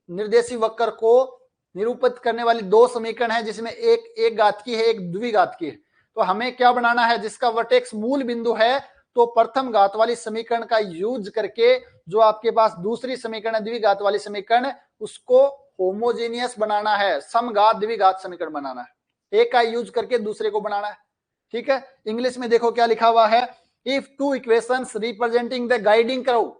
निर्देशी वक्र को निरूपित करने वाली दो समीकरण है जिसमें एक घात की है, एक द्विघात की है। तो हमें क्या बनाना है, जिसका वर्टेक्स मूल बिंदु है, तो प्रथम घात वाली समीकरण का यूज करके जो आपके पास दूसरी समीकरण है द्विघात वाली समीकरण, उसको होमोजेनियस बनाना है, समघात द्विघात समीकरण बनाना है। एक का यूज करके दूसरे को बनाना है। ठीक है, इंग्लिश में देखो क्या लिखा हुआ है, if two equations representing the guiding curve,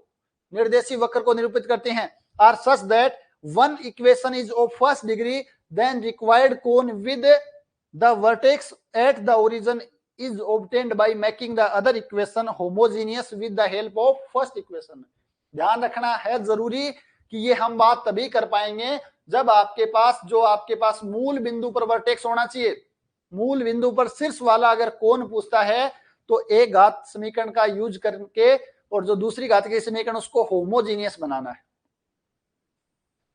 निर्देशी वक्र को निरूपित करते हैं, are such that one equation is of first degree, then required cone with the vertex at the origin is obtained by making the other equation homogeneous with the help of first equation। ध्यान रखना है जरूरी कि ये हम बात तभी कर पाएंगे जब आपके पास जो आपके पास मूल बिंदु पर वर्टेक्स होना चाहिए, मूल बिंदु पर शीर्ष वाला अगर कोण पूछता है तो एक घात समीकरण का यूज करके और जो दूसरी घात के समीकरण उसको होमोजीनियस बनाना है।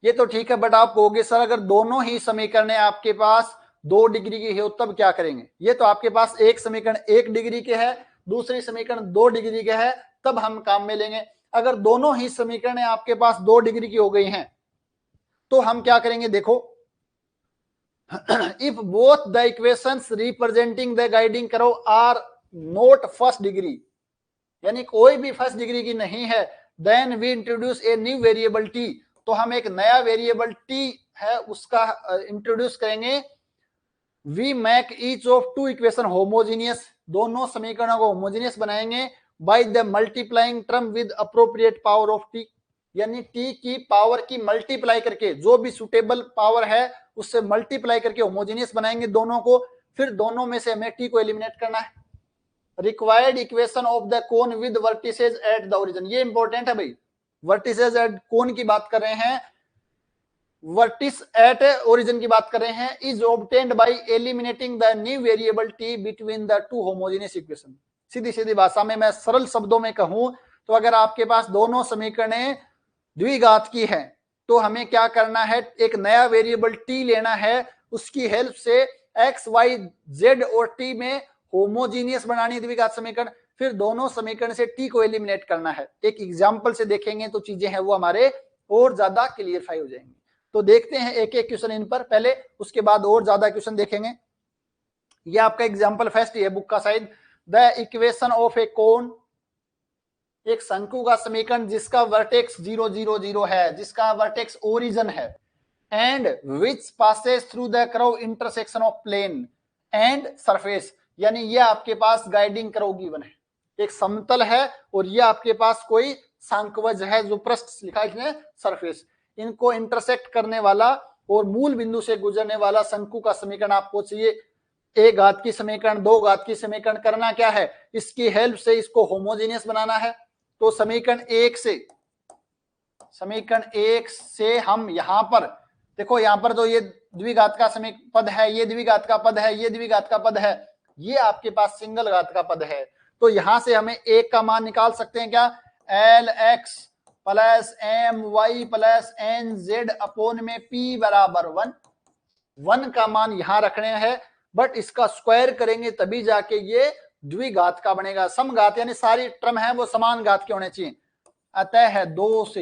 ये तो ठीक है, बट आप कहोगे सर अगर दोनों ही समीकरण आपके पास 2 डिग्री की है तब क्या करेंगे। ये तो आपके पास एक समीकरण 1 डिग्री के है, दूसरी समीकरण 2 डिग्री के है, तब हम काम में लेंगे। अगर दोनों ही समीकरण आपके पास 2 डिग्री की हो गई हैं तो हम क्या करेंगे, देखो if both the equations representing the guiding curve are not first degree, यानी कोई भी फर्स्ट डिग्री की नहीं है, then we introduce a new variable t, तो हम एक नया वेरिएबल टी है उसका इंट्रोड्यूस करेंगे। We make each of two equation homogeneous, दोनों समीकरणों को होमोजीनियस बनाएंगे by the multiplying term with appropriate power of t, यानी टी की पावर की मल्टीप्लाई करके जो भी सुटेबल पावर है उससे मल्टीप्लाई करके होमोजीनियस बनाएंगे दोनों को। फिर दोनों में से हमें टी को एलिमिनेट करना है। Required equation of the cone with vertices at the origin, ये इंपॉर्टेंट है भाई, वर्टिसेस एट कोन की बात कर रहे हैं, वर्टिस एट ओरिजिन की बात कर रहे हैं, is obtained by eliminating the new variable t between the two homogeneous equation. सीधी सीधी भाषा में मैं सरल शब्दों में कहूं तो अगर आपके पास दोनों समीकरणें द्विघात की है तो हमें क्या करना है, एक नया वेरिएबल टी लेना है, उसकी हेल्प से एक्स वाई जेड और टी में होमोजीनियस बनानी द्विघात समीकरण, फिर दोनों समीकरण से टी को एलिमिनेट करना है। एक एग्जांपल से देखेंगे तो चीजें हैं वो हमारे और ज्यादा क्लियरफाई हो जाएंगी। तो देखते हैं एक एक क्वेश्चन इन पर पहले, उसके बाद और ज्यादा क्वेश्चन देखेंगे। ये आपका एग्जांपल फर्स्ट है बुक का side, the equation of a कोन, एक शंकु का समीकरण जिसका वर्टेक्स 0 0 0 है, जिसका वर्टेक्स ओरिजिन है, and which passes through the curve intersection of plane and surface, यानी ये आपके पास गाइडिंग कर्व गिवन है, एक समतल है और ये आपके पास कोई सांकवज है जो पृष्ठ लिखा है इसमें सरफेस, इनको इंटरसेक्ट करने वाला और मूल बिंदु से गुजरने वाला शंकु का समीकरण आपको चाहिए। एक घात की समीकरण, दो घात की समीकरण, करना क्या है, इसकी हेल्प से इसको होमोजेनियस बनाना है। तो समीकरण एक से हम यहां पर देखो, यहां पर तो ये द्विघात का पद है, ये द्विघात का पद है, ये द्विघात का पद है, ये आपके पास सिंगल घात का पद है। तो यहां से हमें एक का मान निकाल सकते हैं क्या, l x plus m y plus n z upon में पी बराबर 1, 1 का मान यहां रखने हैं, बट इसका स्क्वायर करेंगे तभी जाके ये द्विघात का बनेगा। समघात यानी सारी टर्म है वो समान घात के होने चाहिए। अतः है 2 से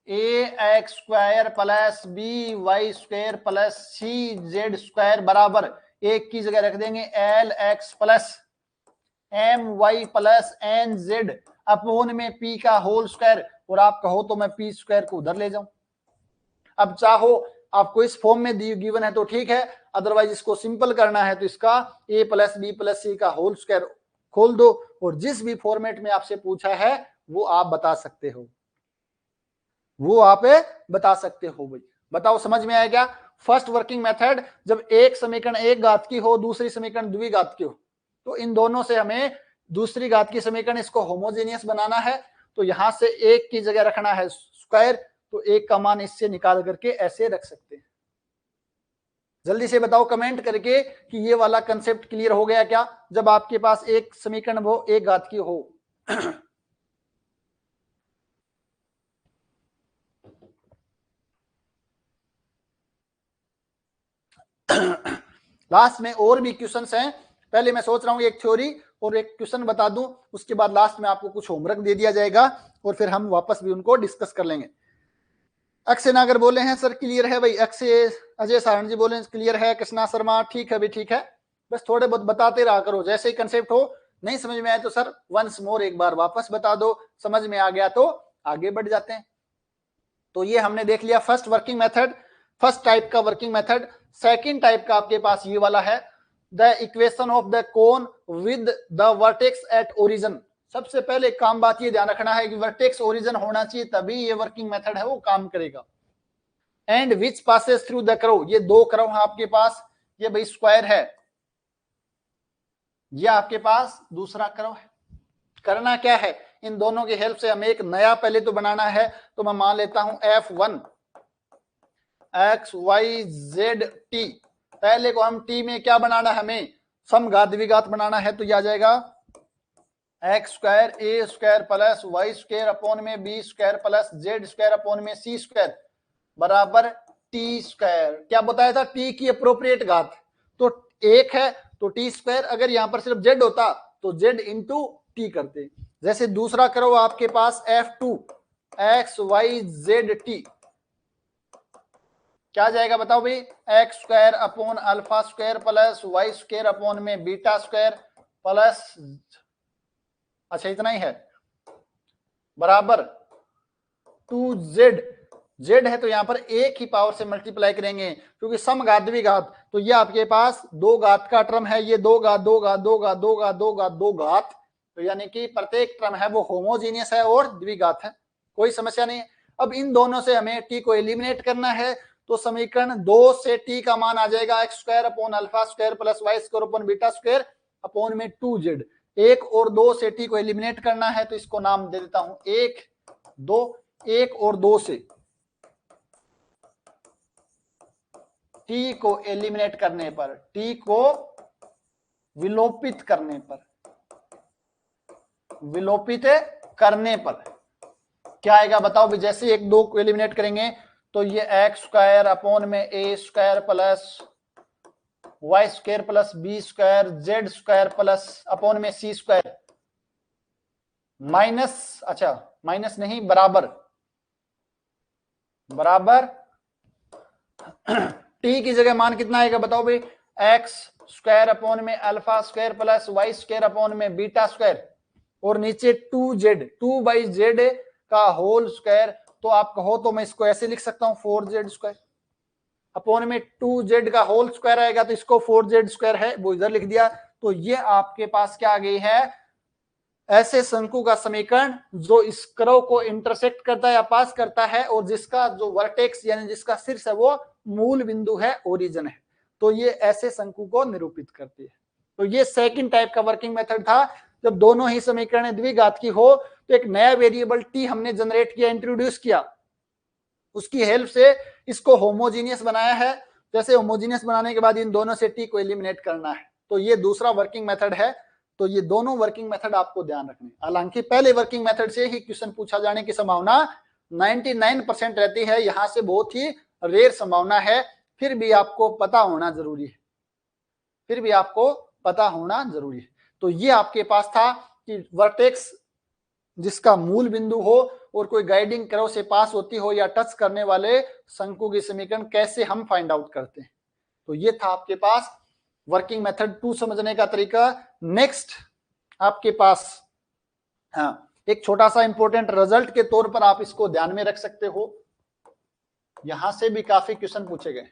a x square plus b y square plus c z square बराबर, एक की जगह रख देंगे l x plus m y plus n z upon में पी का होल स्क्वायर, और आप कहो तो मैं पी स्क्वायर को उधर ले जाऊं। अब चाहो आपको इस फॉर्म में गिवन है तो ठीक है, अदरवाइज इसको सिंपल करना है तो इसका ए प्लस बी प्लस सी का होल स्क्वायर खोल दो और जिस भी फॉर्मेट में आपसे पूछा है वो आप बता सकते हो। वो आप बता सकते हो भाई। बताओ समझ में आया क्या? फर्स्ट वर्किंग मेथड, जब एक समीकरण एक घात की हो, दूसरी समीकरण द्विघात की हो, तो इन दोनों से हमें दूसरी घात की समीकरण इसको होमोजेनियस बनाना है। तो यहां से एक की जगह रखना है स्क्वायर, तो एक का मान इससे निकाल करके ऐसे रख सकते हैं। जल्दी से बताओ कमेंट करके कि ये वाला कंसेप्ट क्लियर हो गया क्या, जब आपके पास एक समीकरण वो एक घात की हो। लास्ट में और भी क्वेश्चंस हैं, पहले मैं सोच रहा हूं एक थ्योरी और एक क्वेश्चन बता दूं, उसके बाद लास्ट में आपको कुछ होमवर्क दे दिया जाएगा और फिर हम वापस भी उनको डिस्कस कर लेंगे। अक्षय नागर बोले हैं सर क्लियर है भाई, अक्षय अजय सारण जी बोले क्लियर है, कृष्णा शर्मा ठीक है भाई ठीक है, बस थोड़े बहुत बताते रहा करो, जैसे ही कंसेप्ट हो नहीं समझ में आए तो सर वंस मोर एक बार वापस बता दो, समझ में आ गया तो आगे बढ़ जाते हैं। तो ये हमने देख लिया first working method, first type का वर्किंग मेथड। सेकंड टाइप का आपके पास ये वाला है, the equation of the cone with the vertex at origin. सबसे पहले काम बात ये ध्यान रखना है कि वर्टेक्स ओरिजिन होना चाहिए, तभी ये वर्किंग मेथड है वो काम करेगा। And which passes through the curve, ये दो कर्व है आपके पास, ये भाई स्क्वायर है, ये आपके पास दूसरा कर्व है। करना क्या है, इन दोनों की हेल्प से हमें एक नया पहले तो बनाना है, तो मैं मान लेता हूं F1 x y z T. पहले को हम टी में क्या बनाना है, हमें समघात द्विघात बनाना है, तो यह आ जाएगा x square a square plus y square upon में b square plus z square upon में सी स्क्वायर बराबर टी स्क्वायर। क्या बताया था, टी की अप्रोप्रिएट घात तो एक है, तो टी स्क्वायर, अगर यहां पर सिर्फ जेड होता तो जेड इंटू टी करते। जैसे दूसरा करो आपके पास F2 x y z t, क्या जाएगा बताओ भाई, x square upon alpha square plus y square upon में बीटा स्क्वायर प्लस, अच्छा इतना ही है, बराबर 2z। जेड है तो यहां पर एक ही पावर से मल्टीप्लाई करेंगे क्योंकि समघात द्विघात, तो ये आपके पास दो घात का टर्म है, ये दो घात दो घात दो घात दो घात दो घात दो घात, तो यानी कि प्रत्येक टर्म है वो होमोजीनियस है और द्विघात है, कोई समस्या नहीं है। अब इन दोनों से हमें टी को एलिमिनेट करना है, तो समीकरण 2 से टी का मान आ जाएगा x square upon alpha square plus y square upon beta square upon में 2z। एक और दो से टी को एलिमिनेट करना है, तो इसको नाम दे देता हूं एक दो, एक और दो से टी को एलिमिनेट करने पर, टी को विलोपित करने पर, विलोपित करने पर क्या आएगा बताओ भी, जैसे एक दो को एलिमिनेट करेंगे तो ये एक्स स्क्वायर अपॉन में a square plus y square plus b square z square plus upon में सी स्क्वायर माइनस, अच्छा माइनस नहीं बराबर, बराबर टी की जगह मान कितना आएगा बताओ भाई, एक्स स्क्वायर अपॉन में alpha square plus y square upon में बीटा स्क्वायर और नीचे 2z, 2/z का होल स्क्वायर, तो आप कहो तो मैं इसको ऐसे लिख सकता हूं 4z स्क्वायर अपॉन में 2z का होल स्क्वायर आएगा, तो इसको 4z स्क्वायर है वो इधर लिख दिया। तो ये आपके पास क्या आ गई है, ऐसे शंकु का समीकरण जो इस कर्व को इंटरसेक्ट करता है या पास करता है और जिसका जो वर्टेक्स यानी जिसका शीर्ष है वो मूल बिंदु है, ओरिजिन है, तो ये ऐसे शंकु को निरूपित करती है। तो ये सेकंड टाइप का वर्किंग मेथड था, जब दोनों ही समीकरण द्विघात की हो तो एक नया वेरिएबल टी हमने जनरेट किया, इंट्रोड्यूस किया, उसकी हेल्प से इसको होमोजीनियस बनाया है। जैसे होमोजीनियस बनाने के बाद इन दोनों से टी को एलिमिनेट करना है, तो ये दूसरा वर्किंग मेथड है। तो ये दोनों वर्किंग मेथड आपको ध्यान रखने, हालांकि पहले वर्किंग मेथड से ही क्वेश्चन पूछा जाने की संभावना 99% रहती है, यहां से बहुत ही रेयर संभावना है, फिर भी आपको पता होना जरूरी है, फिर भी आपको पता होना जरूरी है। तो ये आपके पास था कि वर्टेक्स जिसका मूल बिंदु हो और कोई गाइडिंग कर्व से पास होती हो या टच करने वाले शंकु की समीकरण कैसे हम फाइंड आउट करते हैं। तो ये था आपके पास वर्किंग मेथड 2 समझने का तरीका। नेक्स्ट आपके पास एक छोटा सा इंपॉर्टेंट रिजल्ट के तौर पर आप इसको ध्यान में रख सकते हो, यहां से भी काफी क्वेश्चन पूछे गए।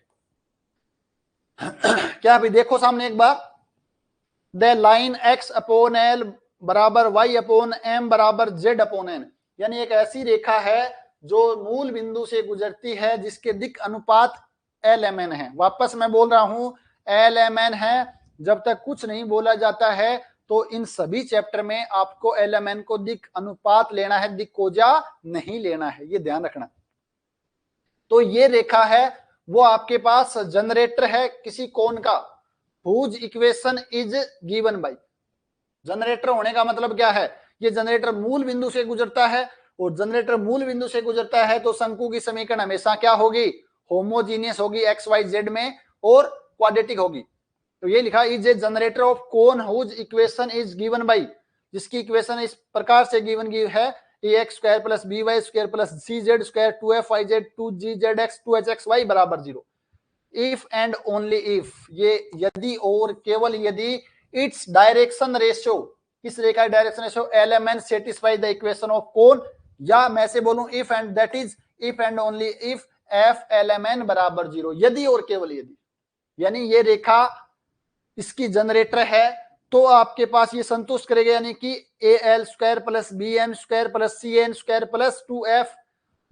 क्या अभी देखो सामने एक बार, the line x upon l बराबर y अपॉन एम बराबर z अपॉन एन, यानी एक ऐसी रेखा है जो मूल बिंदु से गुजरती है जिसके दिक् अनुपात LMN है। वापस मैं बोल रहा हूं LMN है। जब तक कुछ नहीं बोला जाता है तो इन सभी चैप्टर में आपको LMN को दिक् अनुपात लेना है, दिक्कोजा नहीं लेना है, ये ध्यान रखना। तो ये रेखा है वो आपके पास जनरेटर है किसी कोण का, whose equation is given by. Generator होने का मतलब क्या है, ये जनरेटर मूल बिंदु से गुजरता है, और जनरेटर मूल बिंदु से गुजरता है तो शंकु की समीकरण हमेशा क्या होगी, होमोजीनियस होगी एक्स वाई जेड में, और क्वाड्रेटिक होगी। तो ये लिखा is a generator of cone whose equation is given by, जिसकी इक्वेशन इस प्रकार से गिवन है ax square plus by square plus cz square 2fyz 2gzx 2hxy बराबर 0। इफ एंड ओनली इफ, ये यदि और केवल यदि इट्स डायरेक्शन रेशियो, इस रेखा का direction ratio LMN satisfy the equation of कोन, या मैं से बोलूं if and that is if and only if F LMN बराबर 0, यदि और केवल यदि, यानी ये रेखा इसकी जनरेटर है तो आपके पास ये संतुष्ट करेगा, यानी कि AL square plus BM square plus CN square plus 2F,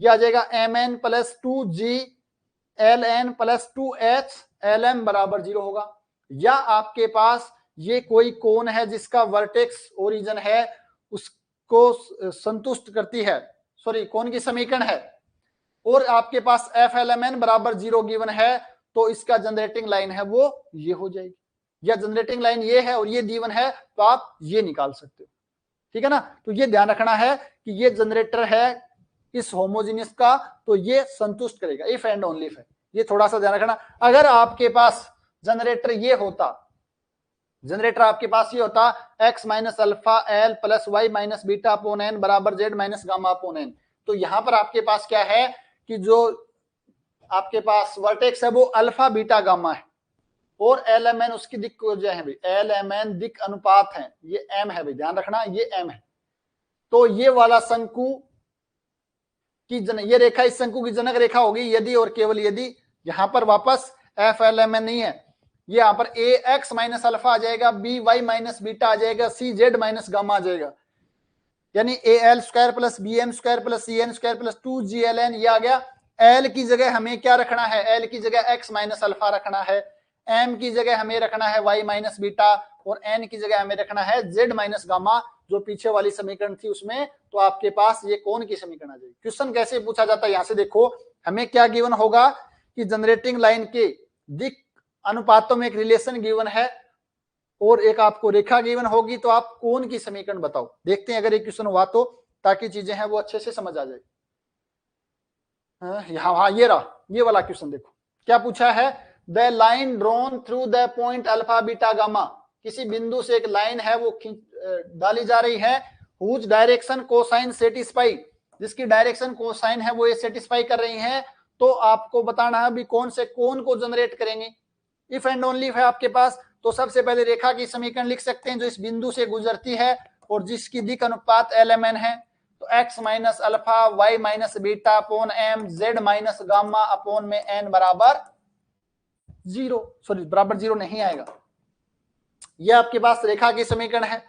यह आ जाएगा MN plus 2G LN plus 2H LM बराबर 0 होगा। या आपके पास ये कोई कोण है जिसका वर्टेक्स ओरिजिन है, उसको संतुष्ट करती है, सॉरी कोण की समीकरण है, और आपके पास FLMN बराबर 0 गिवन है, तो इसका जनरेटिंग लाइन है वो ये हो जाएगी, या जनरेटिंग लाइन ये है और ये गिवन है तो आप ये निकाल सकते हो। ठीक है ना, तो ये ध्यान रखना है कि ये जनरेटर है इस होमोजीनियस का, तो ये संतुष्ट करेगा, इफ एंड ओनली इफ है, ये थोड़ा सा ध्यान रखना। अगर आपके पास जनरेटर ये होता, जनरेटर आपके पास ये होता x minus alpha l plus y minus beta upon n बराबर z minus gamma upon n, तो यहां पर आपके पास क्या है कि जो आपके पास वर्टेक्स है वो अल्फा बीटा गामा है, और LMN उसकी दिक् जो है भाई, LMN दिक् अनुपात है, ये M है भाई, ध्यान रखना ये M है। तो ये वाला शंकु की ये रेखा इस शंकु की जनक रेखा होगी यदि और केवल यदि, यहां पर वापस FLMN नहीं है, ये यहां पर AX माइनस अल्फा आ जाएगा, BY माइनस बीटा आ जाएगा, CZ माइनस गामा आ जाएगा, यानी AL square plus BM square plus CN square plus 2GLN, ये आ गया। L की जगह हमें क्या रखना है, L की जगह X माइनस अल्फा रखना है, M की जगह हमें रखना है Y माइनस बीटा, और N की जगह हमें रखना है Z माइनस गामा, जो पीछे वाली समीकरण थी उसमें, तो आपके पास ये कोण की समीकरण आ जाएगी। क्वेश्चन कैसे पूछा जाता है, यहां से देखो हमें क्या गिवन होगा कि जनरेटिंग लाइन के दिक् अनुपातों में एक रिलेशन गिवन है और एक आपको रेखा गिवन होगी, तो आप कोण की समीकरण बताओ। देखते हैं अगर एक क्वेश्चन हुआ तो, ताकि चीजें हैं वो अच्छे से समझ आ जाए। हाँ ये रहा, ये वाला क्वेश्चन देखो क्या पूछा है, the line drawn through the point alpha beta gamma, किसी बिंदु से एक लाइन है वो डाली जा रही है, हुज डायरेक्शन कोसाइन सेटिस्फाई, जिसकी डायरेक्शन कोसाइन है वो ये सेटिस्फाई कर रही है, तो आपको बताना है अभी कौन से कोण को जनरेट करेंगे। इफ एंड ओनली है आपके पास, तो सबसे पहले रेखा की समीकरण लिख सकते हैं जो इस बिंदु से गुजरती है और जिसकी दिक् अनुपात LMN है, तो x minus alpha y minus beta upon m z minus gamma upon में n बराबर 0, सॉरी बराबर 0 नहीं आएगा। यह आपके पास रेखा की समीकरण है।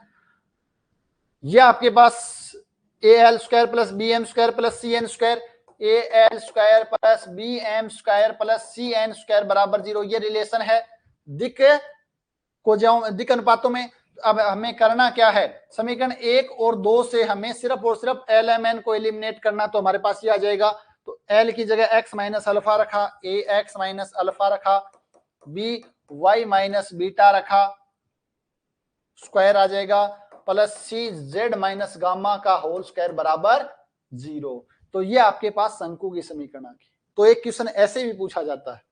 यह आपके पास AL square plus BM square plus CN square, AL square plus BM square plus CN square बराबर 0, ये रिलेशन है दिक् को दिक् अनुपातों में। अब हमें करना क्या है, समीकरण 1 और 2 से हमें सिर्फ और सिर्फ LMN को एलिमिनेट करना, तो हमारे पास ये आ जाएगा। तो L की जगह x माइनस अल्फा रखा, AX माइनस अल्फा रखा, BY माइनस बीटा रखा, स्क्वायर आ जाएगा, प्लस CZ माइनस गामा का होल स्क्वायर बराबर 0। तो ये आपके पास शंकु की समीकरण आ गई। तो एक क्वेश्चन ऐसे भी पूछा जाता है,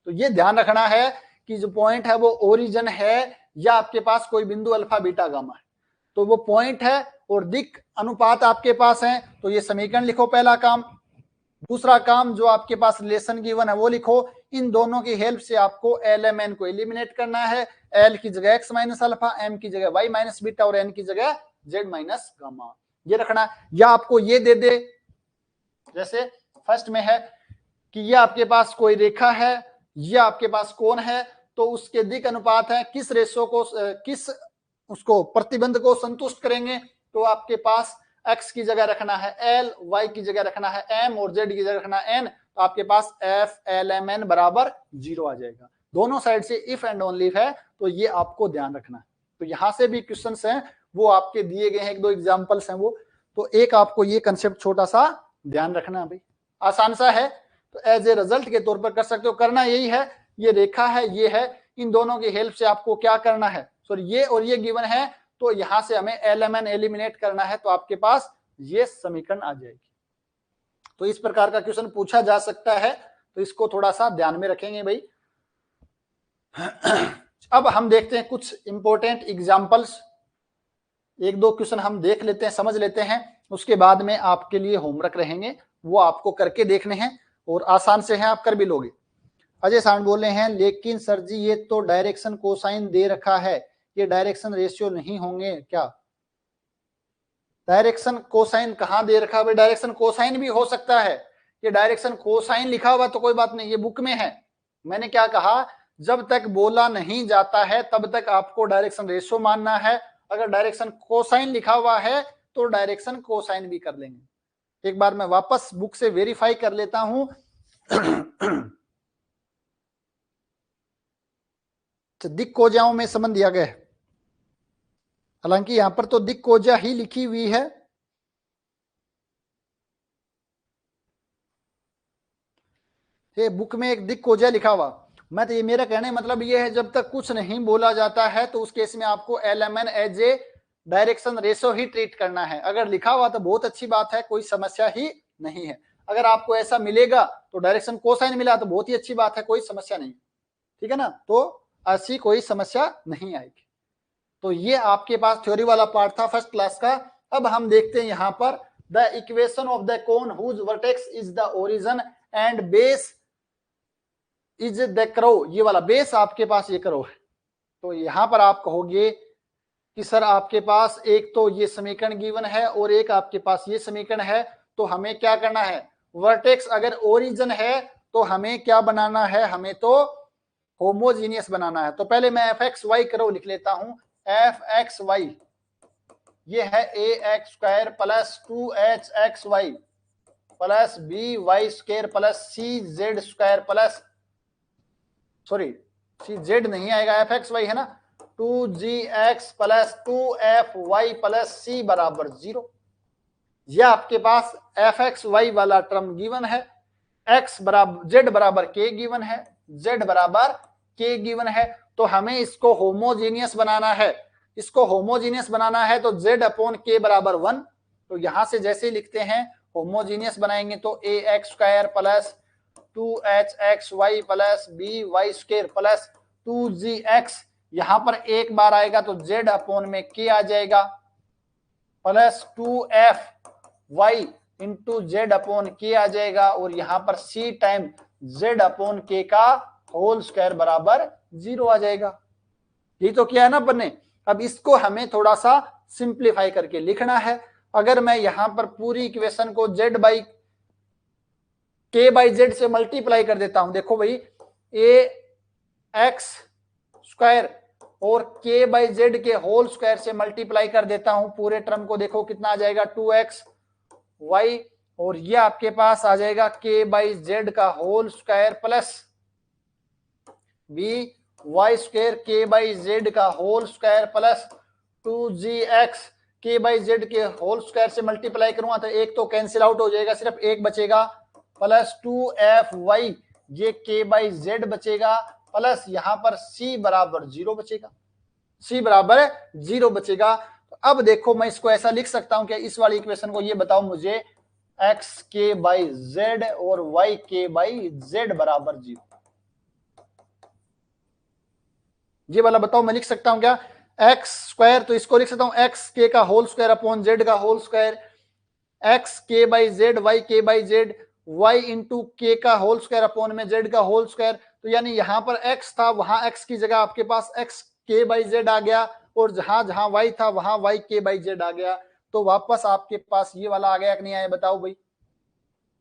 तो ये ध्यान रखना है कि जो पॉइंट है वो ओरिजिन है या आपके पास कोई बिंदु अल्फा बीटा गामा है, तो वो पॉइंट है और दिक् अनुपात आपके पास है, तो ये समीकरण लिखो पहला काम। दूसरा काम जो आपके पास रिलेशन गिवन है वो लिखो, इन दोनों की हेल्प से आपको LMN को एलिमिनेट करना है, L की जगह x माइनस अल्फा, M की जगह y माइनस बीटा और N की जगह z माइनस गामा, ये रखना। या आपको ये दे दे, जैसे फर्स्ट में है कि ये आपके पास कोई रेखा है, ये आपके पास कोण है, तो उसके दिक् अनुपात है, किस रेशो को किस उसको प्रतिबंध को संतुष्ट करेंगे, तो आपके पास x की जगह रखना है l, y की जगह रखना है m और z की जगह रखना है n, तो आपके पास f lm n बराबर 0 आ जाएगा। दोनों साइड से इफ एंड ओनली है, तो ये आपको ध्यान रखना है। तो यहां से भी क्वेश्चंस हैं, वो आपके दिए गए हैं, एक दो एग्जांपल्स हैं वो, तो एक आपको ये कंसेप्ट छोटा सा ध्यान रखना है भाई, आसान सा है, तो एज ए रिजल्ट के तौर पर कर सकते हो। करना यही है, ये रेखा है, ये है, इन दोनों की हेल्प से आपको क्या करना है, सॉरी ये और ये गिवन है, तो यहां से हमें एलएमएन एलिमिनेट करना है, तो आपके पास ये समीकरण आ जाएगी। तो इस प्रकार का क्वेश्चन पूछा जा सकता है, तो इसको थोड़ा सा ध्यान में रखेंगे भाई। अब हम देखते हैं कुछ इंपॉर्टेंट एग्जांपल्स, एक दो क्वेश्चन हम देख लेते हैं, समझ लेते हैं, उसके बाद में आपके लिए होमवर्क रहेंगे, वो आपको करके देखने हैं और आसान से हैं, आप कर भी लोगे। अजय सांड बोल रहे हैं, लेकिन सर जी ये तो डायरेक्शन कोसाइन दे रखा है, ये डायरेक्शन रेशियो नहीं होंगे क्या? डायरेक्शन कोसाइन कहां दे रखा है? डायरेक्शन कोसाइन भी हो सकता है, ये डायरेक्शन कोसाइन लिखा हुआ तो कोई बात नहीं, ये बुक में है। मैंने क्या कहा, जब तक बोला नहीं जाता है तब तक आपको डायरेक्शन रेशियो मानना है, अगर डायरेक्शन कोसाइन लिखा हुआ है तो डायरेक्शन कोसाइन भी कर लेंगे। एक बार मैं वापस बुक से वेरीफाई कर लेता हूं। दिक कोजाओं में संबंध दिया गया है, हालांकि यहां पर तो दिक कोजा ही लिखी हुई है, ये बुक में एक दिक कोजा लिखा हुआ। मैं तो ये, मेरा कहने मतलब ये है, जब तक कुछ नहीं बोला जाता है तो उस केस में आपको LMN as a direction ratio ही ट्रीट करना है। अगर लिखा हुआ तो बहुत अच्छी बात है, कोई समस्या ही नहीं है। अगर आपको ऐसा मिलेगा तो डायरेक्शन कोसाइन मिला तो बहुत ही अच्छी बात है, कोई समस्या नहीं, ठीक है ना, तो ऐसी कोई समस्या नहीं आएगी। तो ये आपके पास थ्योरी वाला पार्ट था फर्स्ट क्लास का। अब हम देखते हैं यहां पर, the equation of the cone whose vertex is the origin and base is the करो, ये वाला बेस आपके पास ये करो है। तो यहां पर आप कहोगे कि सर आपके पास एक तो ये समीकरण गिवन है और एक आपके पास ये समीकरण है, तो हमें क्या करना है, वर्टेक्स अगर ओरिजिन है तो हमें क्या बनाना है, हमें तो होमोजीनियस बनाना है। तो पहले मैं एफ एक्स वाई करो लिख लेता हूं, एफ एक्स वाई ये है a x square plus 2hxy plus b y square plus c z square plus, sorry c z नहीं आएगा, एफ एक्स वाई है ना, 2gx plus 2fy plus c बराबर 0। यह आपके पास एफ एक्स वाई वाला टर्म गिवन है, x बराबर z बराबर k गिवन है, z बराबर k गिवन है, तो हमें इसको होमोजीनियस बनाना है। इसको होमोजीनियस बनाना है तो z अपॉन k बराबर 1, तो यहां से जैसे ही लिखते हैं होमोजीनियस बनाएंगे तो a x square plus 2hxy plus b y square plus 2gx, यहां पर एक बार आएगा तो z अपॉन में k आ जाएगा plus 2f y into z upon k आ जाएगा, और यहां पर c टाइम z अपॉन के का होल स्क्वायर बराबर 0 आ जाएगा। यही तो किया है ना अपन ने। अब इसको हमें थोड़ा सा सिंप्लीफाई करके लिखना है। अगर मैं यहां पर पूरी इक्वेशन को z बाई के बाई जेड से मल्टीप्लाई कर देता हूं, देखो भाई ए एक्स स्क्वायर और के बाई जेड के होल स्क्वायर से मल्टीप्लाई कर देता हूं पूरे टर्म को, देखो कितना आ जाएगा 2x y, और ये आपके पास आ जाएगा के बाई जेड का whole square plus b y square के बाई जेड का होल स्क्वायर प्लस 2gx के बाई जेड के होल स्क्वायर से मल्टीप्लाई करूंगा तो एक तो कैंसिल आउट हो जाएगा, सिर्फ एक बचेगा प्लस 2fy ये के बाई जेड बचेगा प्लस यहां पर c बराबर 0 बचेगा, c बराबर 0 बचेगा। तो अब देखो मैं इसको ऐसा लिख सकता हूं कि इस वाली इक्वेशन को ये बताओ मुझे x के बाई जेड और y के बाई जेड बराबर 0, ये वाला बताओ मैं लिख सकता हूं क्या, एक्स स्क्वायर, तो इसको लिख सकता हूं एक्स के का होल स्क्वायर अपॉन जेड का होल स्क्वायर, एक्स के बाई जेड वाई के बाई जेड y इंटू के का होल स्क्वायर अपॉन में जेड का होल स्क्वायर। तो यानी यहां पर x था, वहां x की जगह आपके पास x के बाई जेड आ गया, और जहां जहां y था वहां y के बाई जेड आ गया, तो वापस आपके पास ये वाला आ गया कि नहीं आया, बताओ भाई।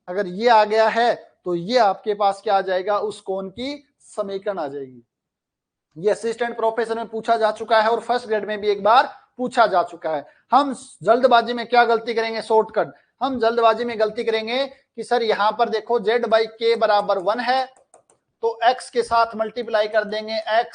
अगर ये आ गया है तो ये आपके पास क्या आ जाएगा, उस कोण की समीकरण आ जाएगी। ये असिस्टेंट प्रोफेसर में पूछा जा चुका है और फर्स्ट ग्रेड में भी एक बार पूछा जा चुका है। हम जल्दबाजी में क्या गलती करेंगे, शॉर्टकट, हम जल्दबाजी में गलती करेंगे कि सर यहां पर देखो z बाई के बराबर 1 है, तो x के साथ मल्टीप्लाई कर देंगे x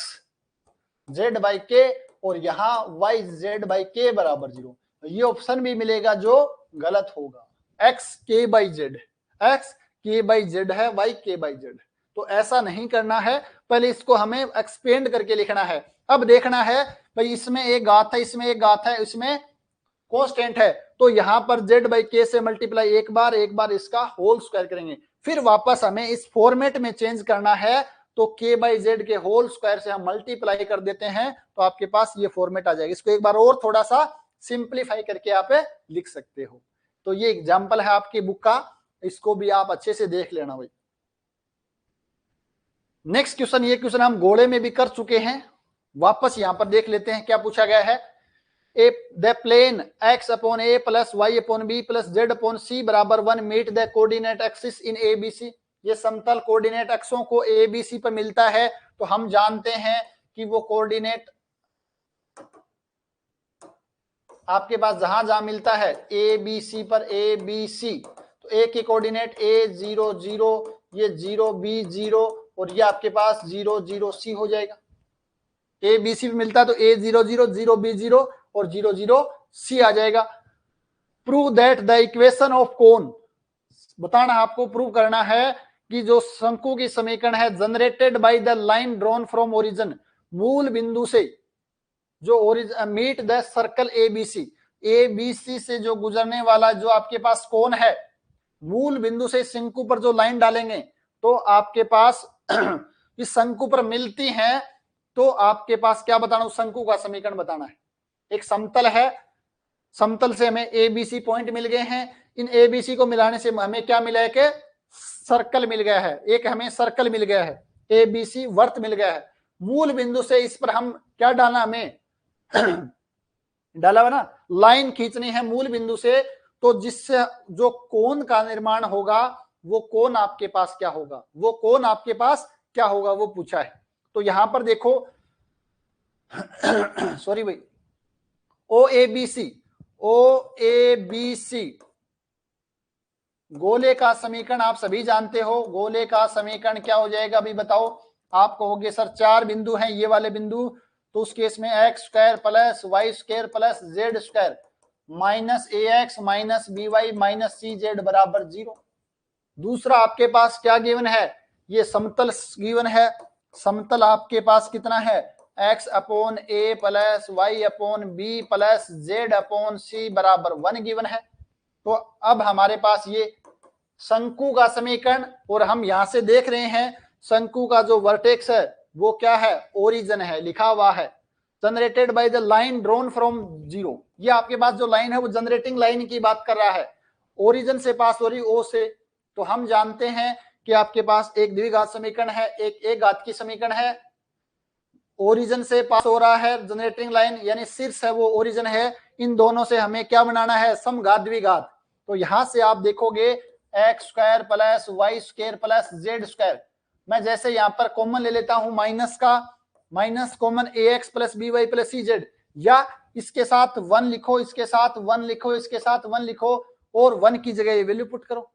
z बाई के, और यहां y z बाई के बराबर 0। ये ऑप्शन भी मिलेगा जो गलत होगा। x k by Z, x k by Z है, y k बाई जेड। तो ऐसा नहीं करना है, पहले इसको हमें एक्सपेंड करके लिखना है। अब देखना है भाई इसमें एक घात है, इसमें एक घात है, इसमें कांस्टेंट है, तो यहां पर z बाई के से मल्टीप्लाई एक बार इसका होल स्क्वायर करेंगे, फिर वापस हमें इस फॉर्मेट में चेंज करना है, तो k बाई जेड के होल स्क्वायर से हम मल्टीप्लाई कर देते हैं, तो आपके पास ये फॉर्मेट आ जाएगा। इसको एक बार और थोड़ा सा सिंप्लीफाई करके आप लिख सकते हो। तो ये एग्जाम्पल है आपकी बुक का, इसको भी आप अच्छे से देख लेना भाई। नेक्स्ट क्वेश्चन, ये क्वेश्चन हम गोले में भी कर चुके हैं, वापस यहां पर देख लेते हैं क्या पूछा गया है। The plane x upon a plus y upon b plus z upon c बराबर 1 meet the coordinate axis in ABC। ये समतल कोऑर्डिनेट अक्षों को ABC पर मिलता है, तो हम जानते हैं कि वो कोऑर्डिनेट आपके पास जहां जहां मिलता है ABC पर, ABC तो a के कोऑर्डिनेट a 0 0, ये 0 b 0, और ये आपके पास 0 0 c हो जाएगा। ABC पे मिलता है तो a 0 0 0 b 0 और 0 0 c आ जाएगा। Prove that the equation of कोन, बताना आपको, प्रूव करना है कि जो शंकु की समीकरण है generated by the line drawn from origin, मूल बिंदु से जो origin meet the circle ABC, ABC से जो गुजरने वाला जो आपके पास कोन है, मूल बिंदु से शंकु पर जो लाइन डालेंगे तो आपके पास इस शंकु पर मिलती हैं, तो आपके पास क्या बताना, उस शंकु का समीकरण बताना है। एक समतल है, समतल से हमें ABC पॉइंट मिल गए हैं, इन ABC को मिलाने से हमें क्या मिला है कि सर्कल मिल गया है, एक हमें सर्कल मिल गया है, ABC वर्त मिल गया है। मूल बिंदु से इस पर हम क्या डालना, हमें डाला हुआ ना, लाइन खींचनी है मूल बिंदु से, तो जिससे जो कोण का निर्माण होगा वो कोण आपके पास क्या होगा, वो कोण आपके पास क्या होगा, वो पूछा है। तो यहां पर देखो सॉरी भाई, OABC गोले का समीकरण आप सभी जानते हो। गोले का समीकरण क्या हो जाएगा अभी बताओ। आप कहोगे सर 4 बिंदु हैं, ये वाले बिंदु, तो उस केस में x square plus y square plus z square minus AX minus BY minus CZ बराबर 0। दूसरा आपके पास क्या गिवन है, ये समतल गिवन है। समतल आपके पास कितना है, x upon a plus y upon b plus z upon c बराबर 1 गिवन है। तो अब हमारे पास ये शंकु का समीकरण, और हम यहां से देख रहे हैं शंकु का जो वर्टेक्स है वो क्या है, ओरिजिन है, लिखा हुआ है generated by the line drawn from 0। ये आपके पास जो लाइन है वो जनरेटिंग लाइन की बात कर रहा है, ओरिजिन से पास हो रही O से। तो हम जानते हैं कि आपके पास एक द्विघात समीकरण है, एक घात की समीकरण है, ओरिजिन से पास हो रहा है जनरेटिंग लाइन, यानी शीर्ष है वो ओरिजिन है, इन दोनों से हमें क्या बनाना है, समघात द्विघात। तो यहां से आप देखोगे x square plus y square plus z square, मैं जैसे यहां पर कॉमन ले लेता हूं माइनस का, minus common AX plus BY plus CZ, या इसके साथ 1 लिखो, इसके साथ 1 लिखो, इसके साथ 1 लिखो, और 1 की जगह ये वैल्यू पुट करो,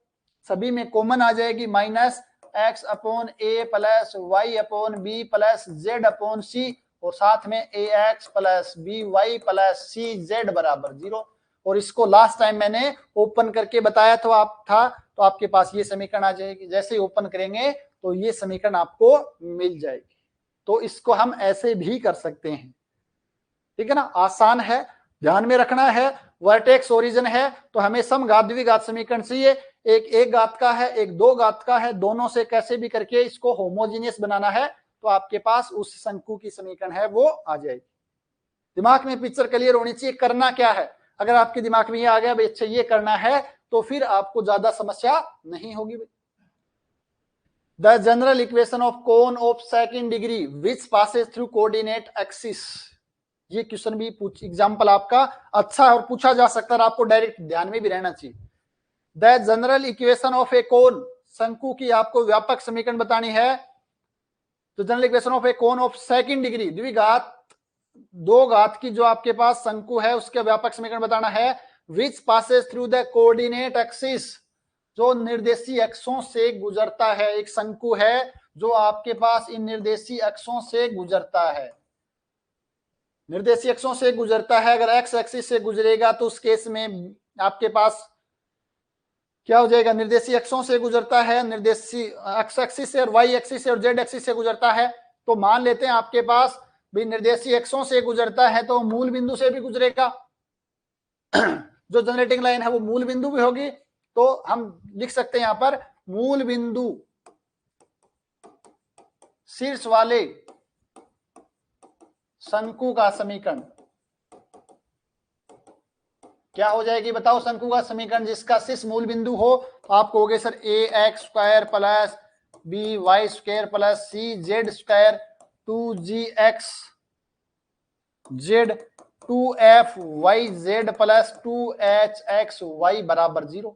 सभी में कॉमन आ जाएगी, minus x upon a plus y upon b plus z upon c, और साथ में AX plus BY plus CZ बराबर 0। और इसको लास्ट टाइम मैंने ओपन करके बताया तो आपके पास ये समीकरण आ जाएगी। जैसे ही ओपन करेंगे तो ये समीकरण आपको मिल जाएगी। तो इसको हम ऐसे भी कर सकते हैं, ठीक है ना, आसान है, ध्यान में रखना है। वर्टेक्स ओरिजिन है तो हमें समघात द्विघात समीकरण चाहिए, एक घात का है, एक 2 घात का है, दोनों से कैसे भी करके इसको होमोजीनियस बनाना है, तो आपके पास उस शंकु की समीकरण है वो आ जाएगी। दिमाग में पिक्चर क्लियर होनी चाहिए, करना क्या है। अगर आपके दिमाग में ये आ गया भाई अच्छा ये करना है, तो फिर आपको ज्यादा समस्या नहीं होगी। The general equation of cone of second degree which passes through coordinate axis, ये क्वेश्चन भी एग्जांपल आपका अच्छा है और पूछा जा सकता है, आपको डायरेक्ट ध्यान में भी रहना चाहिए। The general equation of a कोन, शंकु की आपको व्यापक समीकरण बतानी है। तो general equation of a cone of second degree, द्विघात दो घात की जो आपके पास शंकु है उसके व्यापक समीकरण बताना है। विच passes through the coordinate axis, जो निर्देशी अक्षों से गुजरता है। एक शंकु है जो आपके पास इन निर्देशी अक्षों से गुजरता है, निर्देशी अक्षों से गुजरता है। अगर एक्स एक्सिस से गुजरेगा तो उस केस में आपके पास क्या हो जाएगा, निर्देशी अक्षों से गुजरता है, निर्देशी एक्स एक्सिस से और वाई एक्सिस से और जेड एक्सिस से गुजरता है। तो मान लेते हैं आपके पास भी निर्देशी अक्षों से गुजरता है तो मूल बिंदु से भी गुजरेगा। जो जनरेटिंग लाइन है वो मूल बिंदु भी होगी। तो हम लिख सकते हैं यहां पर मूल बिंदु शीर्ष वाले शंकु का समीकरण क्या हो जाएगी बताओ। शंकु का समीकरण जिसका शीर्ष मूल बिंदु हो तो आप कहोगे sir a x square plus b y square plus c z square 2g x z 2f y z plus 2h x y बराबर 0,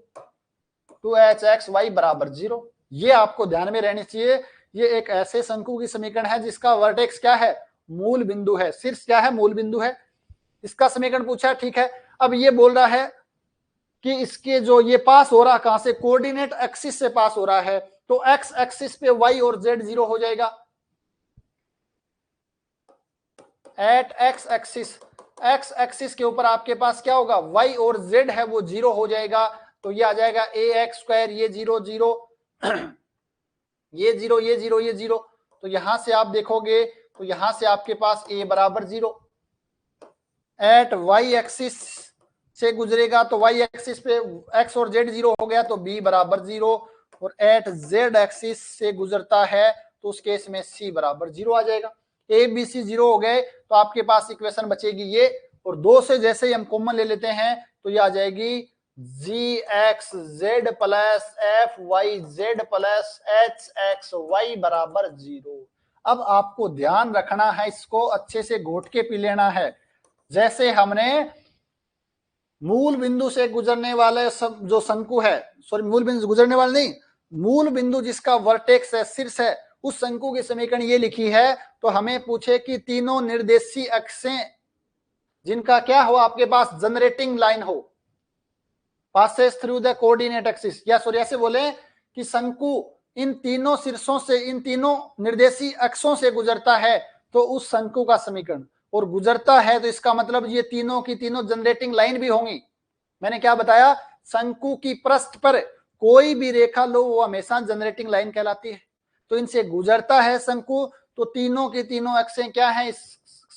2h एक्स वाई बराबर 0। ये आपको ध्यान में रहनी चाहिए। ये एक ऐसे शंकु की समीकरण है जिसका वर्टेक्स क्या है, मूल बिंदु है, शीर्ष क्या है, मूल बिंदु है। इसका समीकरण पूछा है, ठीक है। अब ये बोल रहा है कि इसके जो ये पास हो रहा कहां से, कोऑर्डिनेट एक्सिस से पास हो रहा है। तो एक्स एक्सिस पे वाई और जेड 0 हो जाएगा। At x axis, x axis के ऊपर आपके पास क्या होगा, वाई और जेड है वो 0 हो जाएगा। तो ये आ जाएगा ए एक्स स्क्वायर, ये 0 0 ये 0 ये 0 ये 0। तो यहां से आप देखोगे तो यहां से आपके पास ए बराबर 0। एट वाई एक्सिस से गुजरेगा तो वाई एक्सिस पे एक्स और जेड 0 हो गया तो बी बराबर 0। और एट जेड एक्सिस से गुजरता है तो उस केस में सी बराबर 0 आ जाएगा। ए बी सी 0 हो गए तो आपके पास इक्वेशन बचेगी ये। और दो से जैसे ही हम कॉमन ले लेते हैं तो ये आ जाएगी g x z plus f y z plus h x y बराबर 0। अब आपको ध्यान रखना है, इसको अच्छे से घोट के पी लेना है। जैसे हमने मूल बिंदु से गुजरने वाले सब जो शंकु है, सॉरी मूल बिंदु से गुजरने वाले नहीं, मूल बिंदु जिसका वर्टेक्स है, शीर्ष है, उस शंकु की समीकरण ये लिखी है। तो हमें पूछे कि तीनों निर्देशी अक्षें जिनका क्या हो आपके पास जनरेटिंग लाइन हो, passes through the coordinate axis, या सॉरी ऐसे बोले कि शंकु इन तीनों शीर्षों से, इन तीनों निर्देशी अक्षों से गुजरता है तो उस शंकु का समीकरण, और गुजरता है तो इसका मतलब ये तीनों की तीनों जनरेटिंग लाइन भी होंगी। मैंने क्या बताया, शंकु की पृष्ठ पर कोई भी रेखा लो वो हमेशा जनरेटिंग लाइन कहलाती है। तो इनसे गुजरता है शंकु तो तीनों की तीनों अक्षें क्या है,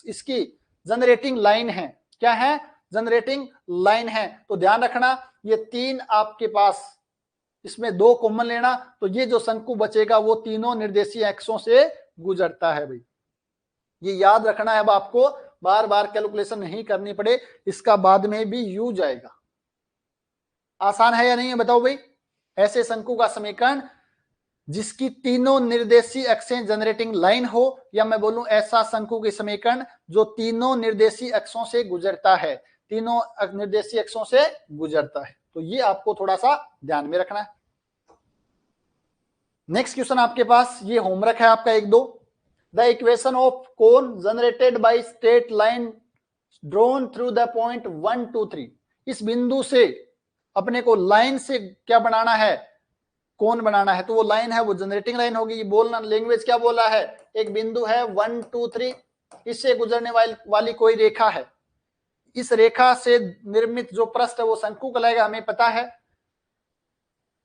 इसकी जनरेटिंग लाइन है। क्या है, जनरेटिंग लाइन है। तो ध्यान रखना ये तीन आपके पास, इसमें दो कॉमन लेना तो ये जो शंकु बचेगा वो तीनों निर्देशीय अक्षों से गुजरता है भाई। ये याद रखना है। अब आपको बार बार कैलकुलेशन नहीं करनी पड़े, इसका बाद में भी यूज आएगा। आसान है या नहीं है बताओ भाई। ऐसे शंकु का समीकरण जिसकी तीनों निर्देशी अक्षें जनरेटिंग लाइन हो, या मैं बोलूं ऐसा शंकु की समीकरण जो तीनों निर्देशी अक्षों से गुजरता है, तीनों निर्देशी अक्षों से गुजरता है। तो ये आपको थोड़ा सा ध्यान में रखना है। नेक्स्ट क्वेश्चन आपके पास ये होमवर्क है आपका 1-2। The equation of cone generated by straight line drawn through the point 1 2 3। इस बिंदु से अपने को लाइन से क्या बनाना है, कोन बनाना है। तो वो लाइन है वो जनरेटिंग लाइन होगी। बोलना लैंग्वेज क्या बोला है, एक बिंदु है 1 2 3, इससे गुजरने वाली कोई रेखा है, इस रेखा से निर्मित जो पृष्ठ है वो शंकु कहलाएगा, हमें पता है।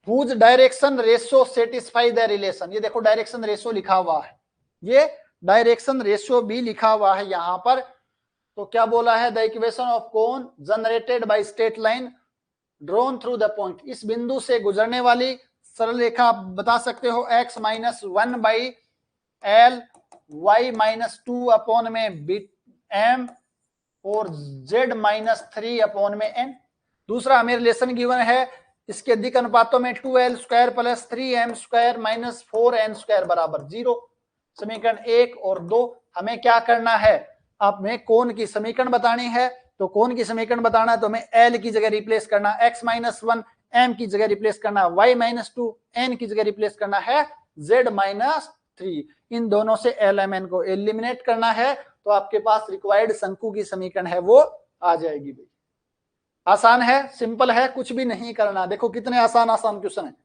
Whose direction ratio satisfy the relation, ये देखो डायरेक्शन रेशियो लिखा हुआ है, ये डायरेक्शन रेशियो भी लिखा हुआ है यहां पर। तो क्या बोला है, the equation of cone generated by straight line drawn through the point, इस बिंदु से गुजरने वाली सरल रेखा आप बता सकते हो x minus 1 by l y minus 2 upon में बी एम और z माइनस 3 अपॉन में n। दूसरा हमें रिलेशन गिवन है, इसके अधिक अनुपातों में 2l square plus 3m square minus 4n square बराबर 0। समीकरण 1 और 2 हमें क्या करना है, आपने कोण की समीकरण बतानी है। तो कोण की समीकरण बताना है तो हमें l की जगह रिप्लेस करना, x माइनस 1 m की जगह रिप्लेस करना, y माइनस 2 n की जगह रिप्लेस करना है, z माइनस 3। इन दोनों से l m n को एलिमिनेट करना है तो आपके पास रिक्वायर्ड शंकु की समीकरण है वो आ जाएगी भाई। आसान है, सिंपल है, कुछ भी नहीं करना। देखो कितने आसान आसान क्वेश्चन है।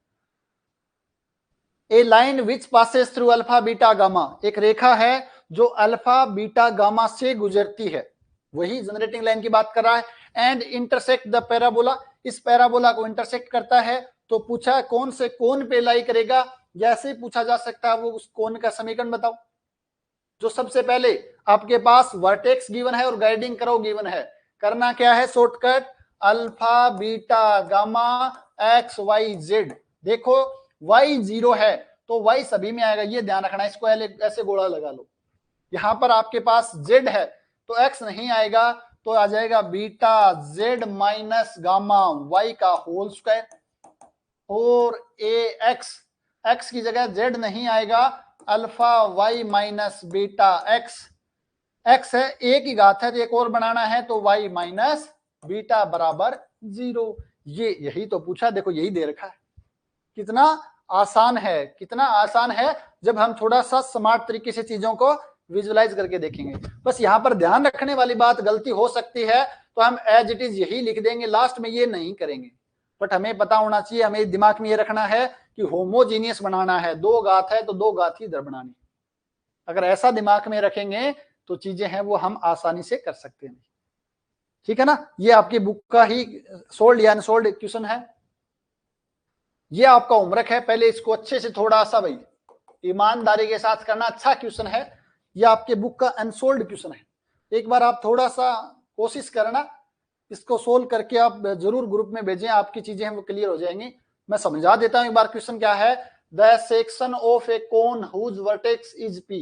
A line which passes through alpha beta gamma, एक रेखा है जो अल्फा बीटा गामा से गुजरती है, वही जनरेटिंग लाइन की बात कर रहा है। एंड इंटरसेक्ट द पैराबोला, इस पैराबोला को इंटरसेक्ट करता है। तो पूछा कौन से कोण पे लाई करेगा, जैसे पूछा जा सकता है वो उस कोण का समीकरण बताओ। जो सबसे पहले आपके पास वर्टेक्स गिवन है और गाइडिंग करो गिवन है, करना क्या है, shortcut alpha beta gamma x y z. देखो y 0 है तो y सभी में आएगा, ये ध्यान रखना, इसको ऐसे गोला लगा लो। यहां पर आपके पास z है तो x नहीं आएगा, तो आ जाएगा beta z minus gamma y का होल स्क्वायर, और x की जगह z नहीं आएगा, alpha y minus beta x है, एक ही घात है तो एक और बनाना है, तो y माइनस बीटा बराबर 0। ये यही तो पूछा, देखो यही दे रखा है। कितना आसान है, कितना आसान है जब हम थोड़ा सा स्मार्ट तरीके से चीजों को विजुअलाइज करके देखेंगे। बस यहां पर ध्यान रखने वाली बात, गलती हो सकती है तो हम एज इट इज यही लिख देंगे, लास्ट में ये नहीं करेंगे। बट हमें पता होना चाहिए, हमें दिमाग में ये रखना है कि होमोजीनियस बनाना है, दो घात है तो दो घात ही इधर बनानी। अगर ऐसा दिमाग में रखेंगे तो चीजें हैं वो हम आसानी से कर सकते हैं। ठीक है ना, ये आपकी बुक का ही सोल्ड या अनसोल्ड क्वेश्चन है, ये आपका होमवर्क है। पहले इसको अच्छे से थोड़ा सा भाई ईमानदारी के साथ करना। अच्छा क्वेश्चन है, ये आपके बुक का अनसोल्ड क्वेश्चन है। एक बार आप थोड़ा सा कोशिश करना, इसको सोल्व करके आप जरूर ग्रुप में भेजें, आपकी चीजें हैं वो क्लियर हो जाएंगी। मैं समझा देता हूं एक बार क्वेश्चन क्या है। The section of a cone whose vertex is P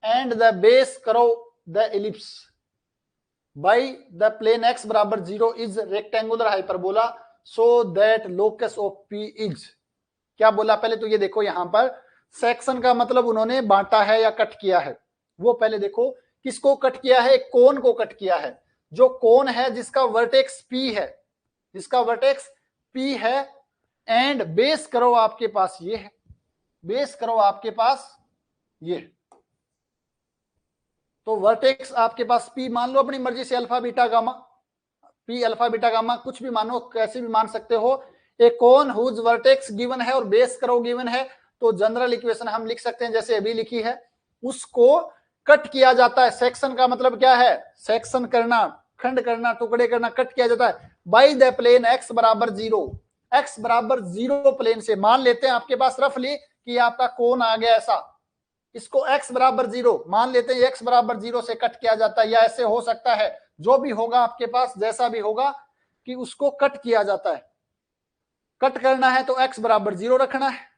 and the base करो the ellipse by the plane x बराबर 0 is rectangular hyperbola so that locus of P is. क्या बोला, पहले तो ये देखो, यहां पर सेक्शन का मतलब उन्होंने बांटा है या कट किया है, वो पहले देखो किसको कट किया है, कोण को कट किया है। जो कोण है जिसका वर्टेक्स P है, जिसका वर्टेक्स P है, एंड बेस करो आपके पास ये है, बेस करो आपके पास ये, तो वर्टेक्स आपके पास P मान लो अपनी मर्जी से, alpha beta gamma, P alpha beta gamma कुछ भी मानो, कैसे भी मान सकते हो। एक कोन हुज वर्टेक्स गिवन है और बेस करो गिवन है, तो जनरल इक्वेशन हम लिख सकते हैं जैसे अभी लिखी है, उसको कट किया जाता है। सेक्शन का मतलब क्या है, सेक्शन करना, खंड करना, टुकड़े करना, कट किया जाता है बाय द प्लेन x बराबर 0, x बराबर 0 प्लेन से। मान लेते हैं आपके पास रफली कि आपका कोण आ गया ऐसा, इसको x बराबर 0 मान लेते हैं, x बराबर 0 से कट किया जाता है, या ऐसे हो सकता है, जो भी होगा आपके पास, जैसा भी होगा कि उसको कट किया जाता है। कट करना है तो x बराबर 0 रखना है।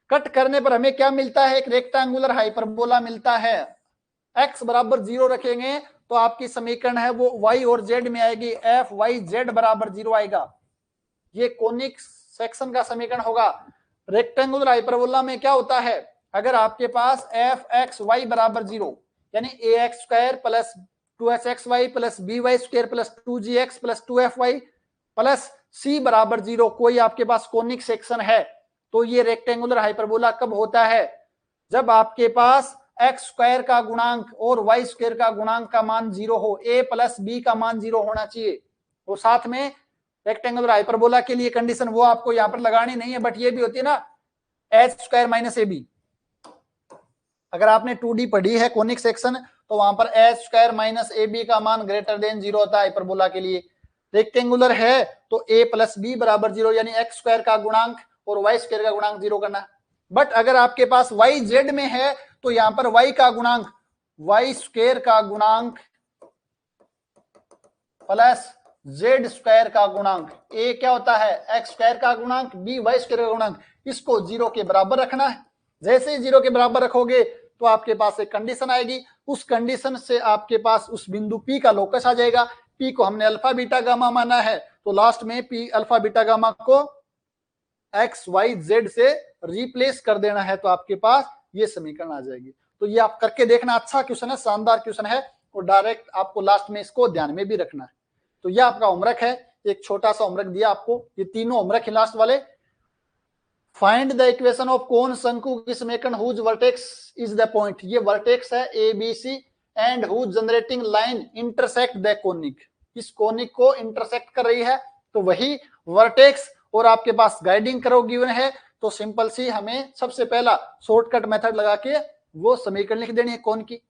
कट करने पर हमें क्या मिलता है, एक रेक्टेंगुलर हाइपरबोला मिलता है। x बराबर 0 रखेंगे तो आपकी समीकरण है वो y और z में आएगी, एफ वाई जेड बराबर 0 आएगा। ये कोनिक सेक्शन का समीकरण होगा। रेक्टेंगुलर हाइपरबोला में क्या होता है, अगर आपके पास एफ एक्स वाई बराबर 0 यानी a x square plus 2x(y) plus by square plus 2gx plus 2fy plus c बराबर 0 कोई आपके पास कोनिक सेक्शन है, तो ये रेक्टेंगुलर हाइपरबोला कब होता है, जब आपके पास एक्स स्क्वायर का गुणांक और वाई स्क्वायर का गुणांक का मान 0 हो, a प्लस b का मान 0 होना चाहिए। और साथ में रेक्टेंगुलर हाइपरबोला के लिए कंडीशन वो आपको यहां पर लगानी नहीं है, बट ये भी होती है ना, h square minus a b. अगर आपने 2D पढ़ी है कोनिक सेक्शन, तो वहां पर h square minus a b का मान ग्रेटर देन 0 होता है हाइपरबोला के लिए। रेक्टेंगुलर है तो a प्लस बी बराबर 0 यानी एक्स स्क्वायर का गुणांक और वाई स्क्वायर का गुणांक 0 करना। बट अगर आपके पास y z में है तो यहां पर y का गुणांक वाई स्क्वायर का गुणांक प्लस z स्क्वायर का गुणांक, a क्या होता है एक्स स्क्वायर का गुणांक, b वाई स्क्वायर का गुणांक, इसको 0 के बराबर रखना है। जैसे ही 0 के बराबर रखोगे तो आपके पास एक कंडीशन आएगी, उस कंडीशन से आपके पास उस बिंदु P का लोकस आ जाएगा। P को हमने अल्फा बीटा गामा माना है, तो लास्ट में P अल्फा बीटा गामा को x y z से रिप्लेस कर देना है, तो आपके पास ये समीकरण आ जाएगी। तो ये आप करके देखना, अच्छा क्वेश्चन है, शानदार क्वेश्चन है, और डायरेक्ट आपको लास्ट में इसको ध्यान में भी रखना है। तो ये आपका होमवर्क है, एक छोटा सा होमवर्क दिया आपको, ये तीनों होमवर्क है लास्ट वाले। Find the equation of cone शंकु की समीकरण whose vertex is the point, ये वर्टेक्स है a b c, and whose generating line intersect the conic, इस कोनिक को इंटरसेक्ट कर रही है, तो वही वर्टेक्स और आपके पास गाइडिंग करो गिवन है, तो सिंपल सी हमें सबसे पहला शॉर्टकट मेथड लगा के वो समीकरण लिख देनी है कोन की।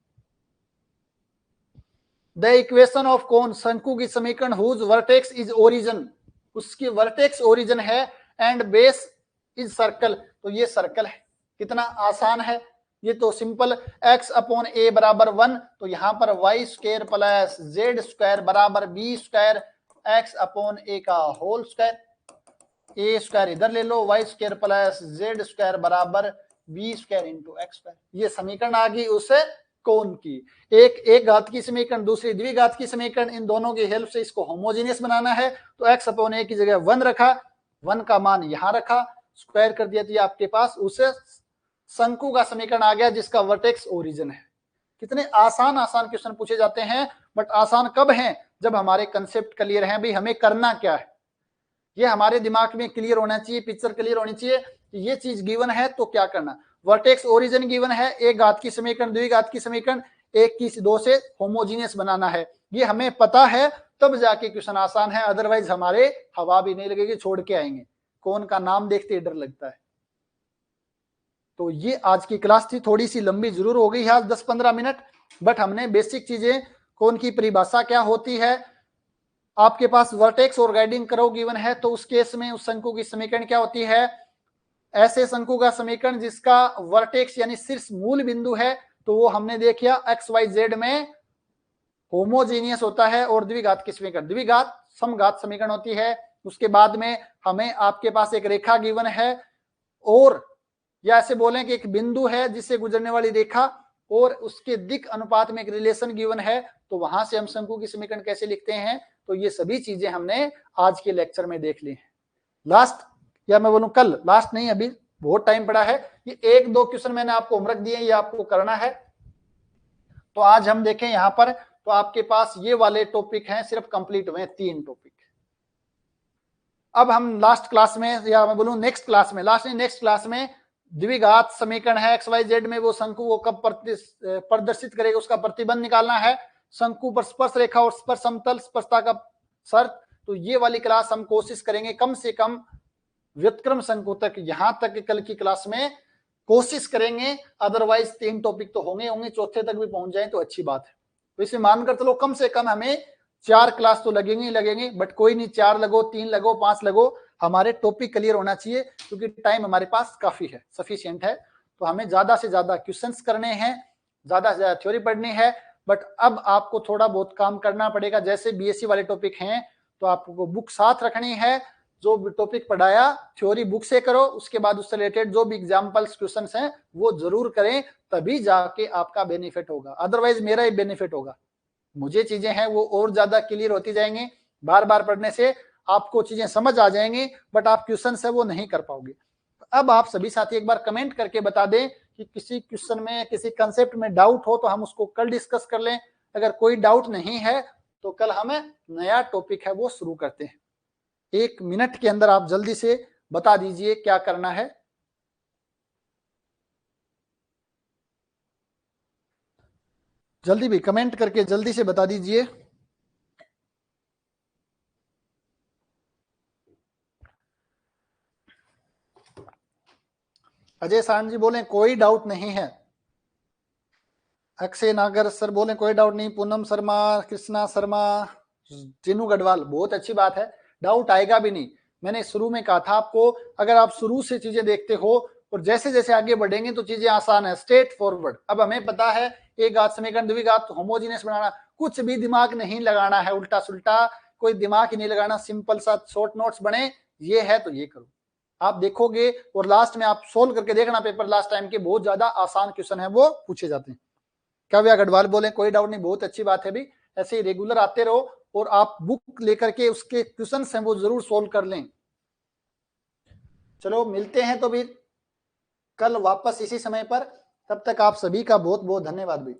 द इक्वेशन ऑफ कोन, शंकु की समीकरण हुज वर्टेक्स इज ओरिजिन, उसकी वर्टेक्स ओरिजिन है, एंड बेस इज सर्कल, तो ये सर्कल है। कितना आसान है ये, तो सिंपल x अपॉन a बराबर 1, तो यहां पर y square plus z square बराबर b square x upon a का होल स्क्वायर, a स्क्वायर इधर ले लो, y square plus z square बराबर b square into x square, ये समीकरण आ गई उसे कोन की। एक घात की समीकरण, दूसरी द्विघात की समीकरण, इन दोनों की हेल्प से इसको होमोजेनियस बनाना है, तो x अपॉन a की जगह 1 रखा, 1 का मान यहां रखा, स्क्वायर कर दिया, तो आपके पास उसे शंकु का समीकरण आ गया जिसका वर्टेक्स ओरिजिन है। कितने आसान आसान क्वेश्चन पूछे जाते हैं, बट आसान कब हैं, जब हमारे कंसेप्ट क्लियर हैं, भाई हमें करना क्या है, ये हमारे दिमाग में क्लियर होना चाहिए, पिक्चर क्लियर होनी चाहिए, ये चीज गिवन है तो क्या करना। वर्टेक्स ओरिजिन गिवन है, एक घात की समीकरण, द्विघात की समीकरण, एक की दो से होमोजीनियस बनाना है, ये हमें पता है, तब जाके क्वेश्चन आसान है, अदरवाइज हमारे हवा भी नहीं लगेगी, छोड़ के आएंगे, कौन का नाम देखते ही डर लगता है। तो ये आज की क्लास थी, थोड़ी सी लंबी जरूर हो गई है आज 10-15 मिनट, बट हमने बेसिक चीजें, कौन की परिभाषा क्या होती है, आपके पास वर्टेक्स और गाइडिंग कर्व गिवन है, तो उस केस में उस शंकु की समीकरण क्या होती है, ऐसे शंकु का समीकरण जिसका वर्टेक्स यानी शीर्ष मूल बिंदु है, तो वो हमने देखा एक्स वाई जेड में होमोजीनियस होता है, और द्विघात की समीकरण, द्विघात समघात समीकरण होती है। उसके बाद में हमें आपके पास एक रेखा गिवन है, और या ऐसे बोलें कि एक बिंदु है जिससे गुजरने वाली रेखा और उसके दिक अनुपात में एक रिलेशन गिवन है, तो वहां से हम शंकु की समीकरण कैसे लिखते हैं, तो ये सभी चीजें हमने आज के लेक्चर में देख ली हैं। लास्ट, या मैं बोलूं कल, लास्ट नहीं, अभी बहुत टाइम पड़ा है, ये 1-2 क्वेश्चन मैंने आपको होमवर्क दिए, ये आपको करना है। तो आज हम देखें यहां पर, तो आपके पास ये वाले टॉपिक हैं, सिर्फ कंप्लीट हुए 3 टॉपिक। अब हम लास्ट क्लास में, या मैं बोलूं नेक्स्ट क्लास में, लास्ट नहीं नेक्स्ट क्लास में, द्विघात समीकरण है एक्स वाई जेड में, वो शंकु वो कब प्रदर्शित करेगा, उसका प्रतिबंध निकालना है, शंकु पर स्पर्श रेखा और स्पर्श समतल स्पर्शता का शर्त, तो ये वाली क्लास हम कोशिश करेंगे कम से कम व्युत्क्रम शंकु तक, यहां तक कल की क्लास में कोशिश करेंगे, अदरवाइज 3 टॉपिक तो होंगे, चौथे तक भी पहुंच जाए तो अच्छी बात है। तो इसे मानकर चलो कम से कम हमें 4 क्लास तो लगेंगे, बट कोई नहीं, 4 लगो, 3 लगो, 5 लगो, हमारे टॉपिक क्लियर होना चाहिए, क्योंकि टाइम हमारे पास काफी है, सफिशिएंट है, तो हमें ज्यादा से ज्यादा क्वेश्चंस करने हैं, ज्यादा से ज्यादा थ्योरी पढ़नी है। बट अब आपको थोड़ा बहुत काम करना पड़ेगा, जैसे बीएससी वाले टॉपिक हैं, तो आपको बुक साथ रखनी है, जो भी टॉपिक पढ़ाया थ्योरी बुक से करो, उसके बाद उससे रिलेटेड जो भी एग्जाम्पल्स क्वेश्चंस हैं वो जरूर करें, तभी जाके आपका बेनिफिट होगा, अदरवाइज मेरा ही बेनिफिट होगा, मुझे चीजें हैं वो और ज्यादा क्लियर होती जाएंगी, बार बार पढ़ने से आपको चीजें समझ आ जाएंगी, बट आप क्वेश्चन है वो नहीं कर पाओगे। अब आप सभी साथी एक बार कमेंट करके बता दें कि किसी क्वेश्चन में, किसी कंसेप्ट में डाउट हो तो हम उसको कल डिस्कस कर लें, अगर कोई डाउट नहीं है तो कल हम नया टॉपिक है वो शुरू करते हैं। 1 मिनट के अंदर आप जल्दी से बता दीजिए क्या करना है। जल्दी भी कमेंट करके जल्दी से बता दीजिए। अजय साहन जी बोले कोई डाउट नहीं है। अक्षय नागर सर बोले कोई डाउट नहीं। पूनम शर्मा, कृष्णा शर्मा, जिनू गढ़वाल, बहुत अच्छी बात है, डाउट आएगा भी नहीं। मैंने शुरू में कहा था आपको, अगर आप शुरू से चीजें देखते हो और जैसे जैसे आगे बढ़ेंगे तो चीजें आसान है, स्ट्रेट फॉरवर्ड। अब हमें पता है एक घात समीकरण, द्विघात होमोजीनियस बनाना, कुछ भी दिमाग नहीं लगाना है, उल्टा सुल्टा कोई दिमाग ही नहीं लगाना, सिंपल सा शॉर्ट नोट्स बने, ये है तो ये करो, आप देखोगे और लास्ट में आप सोल्व करके देखना पेपर, लास्ट टाइम के बहुत ज्यादा आसान क्वेश्चन है वो पूछे जाते हैं। काव्या गढ़वाल बोले कोई डाउट नहीं, बहुत अच्छी बात है भी, ऐसे ही रेगुलर आते रहो और आप बुक लेकर के उसके क्वेश्चन हैं वो जरूर सोल्व कर लें। चलो मिलते हैं तो भी कल वापस इसी समय पर, तब तक आप सभी का बहुत बहुत धन्यवाद भी।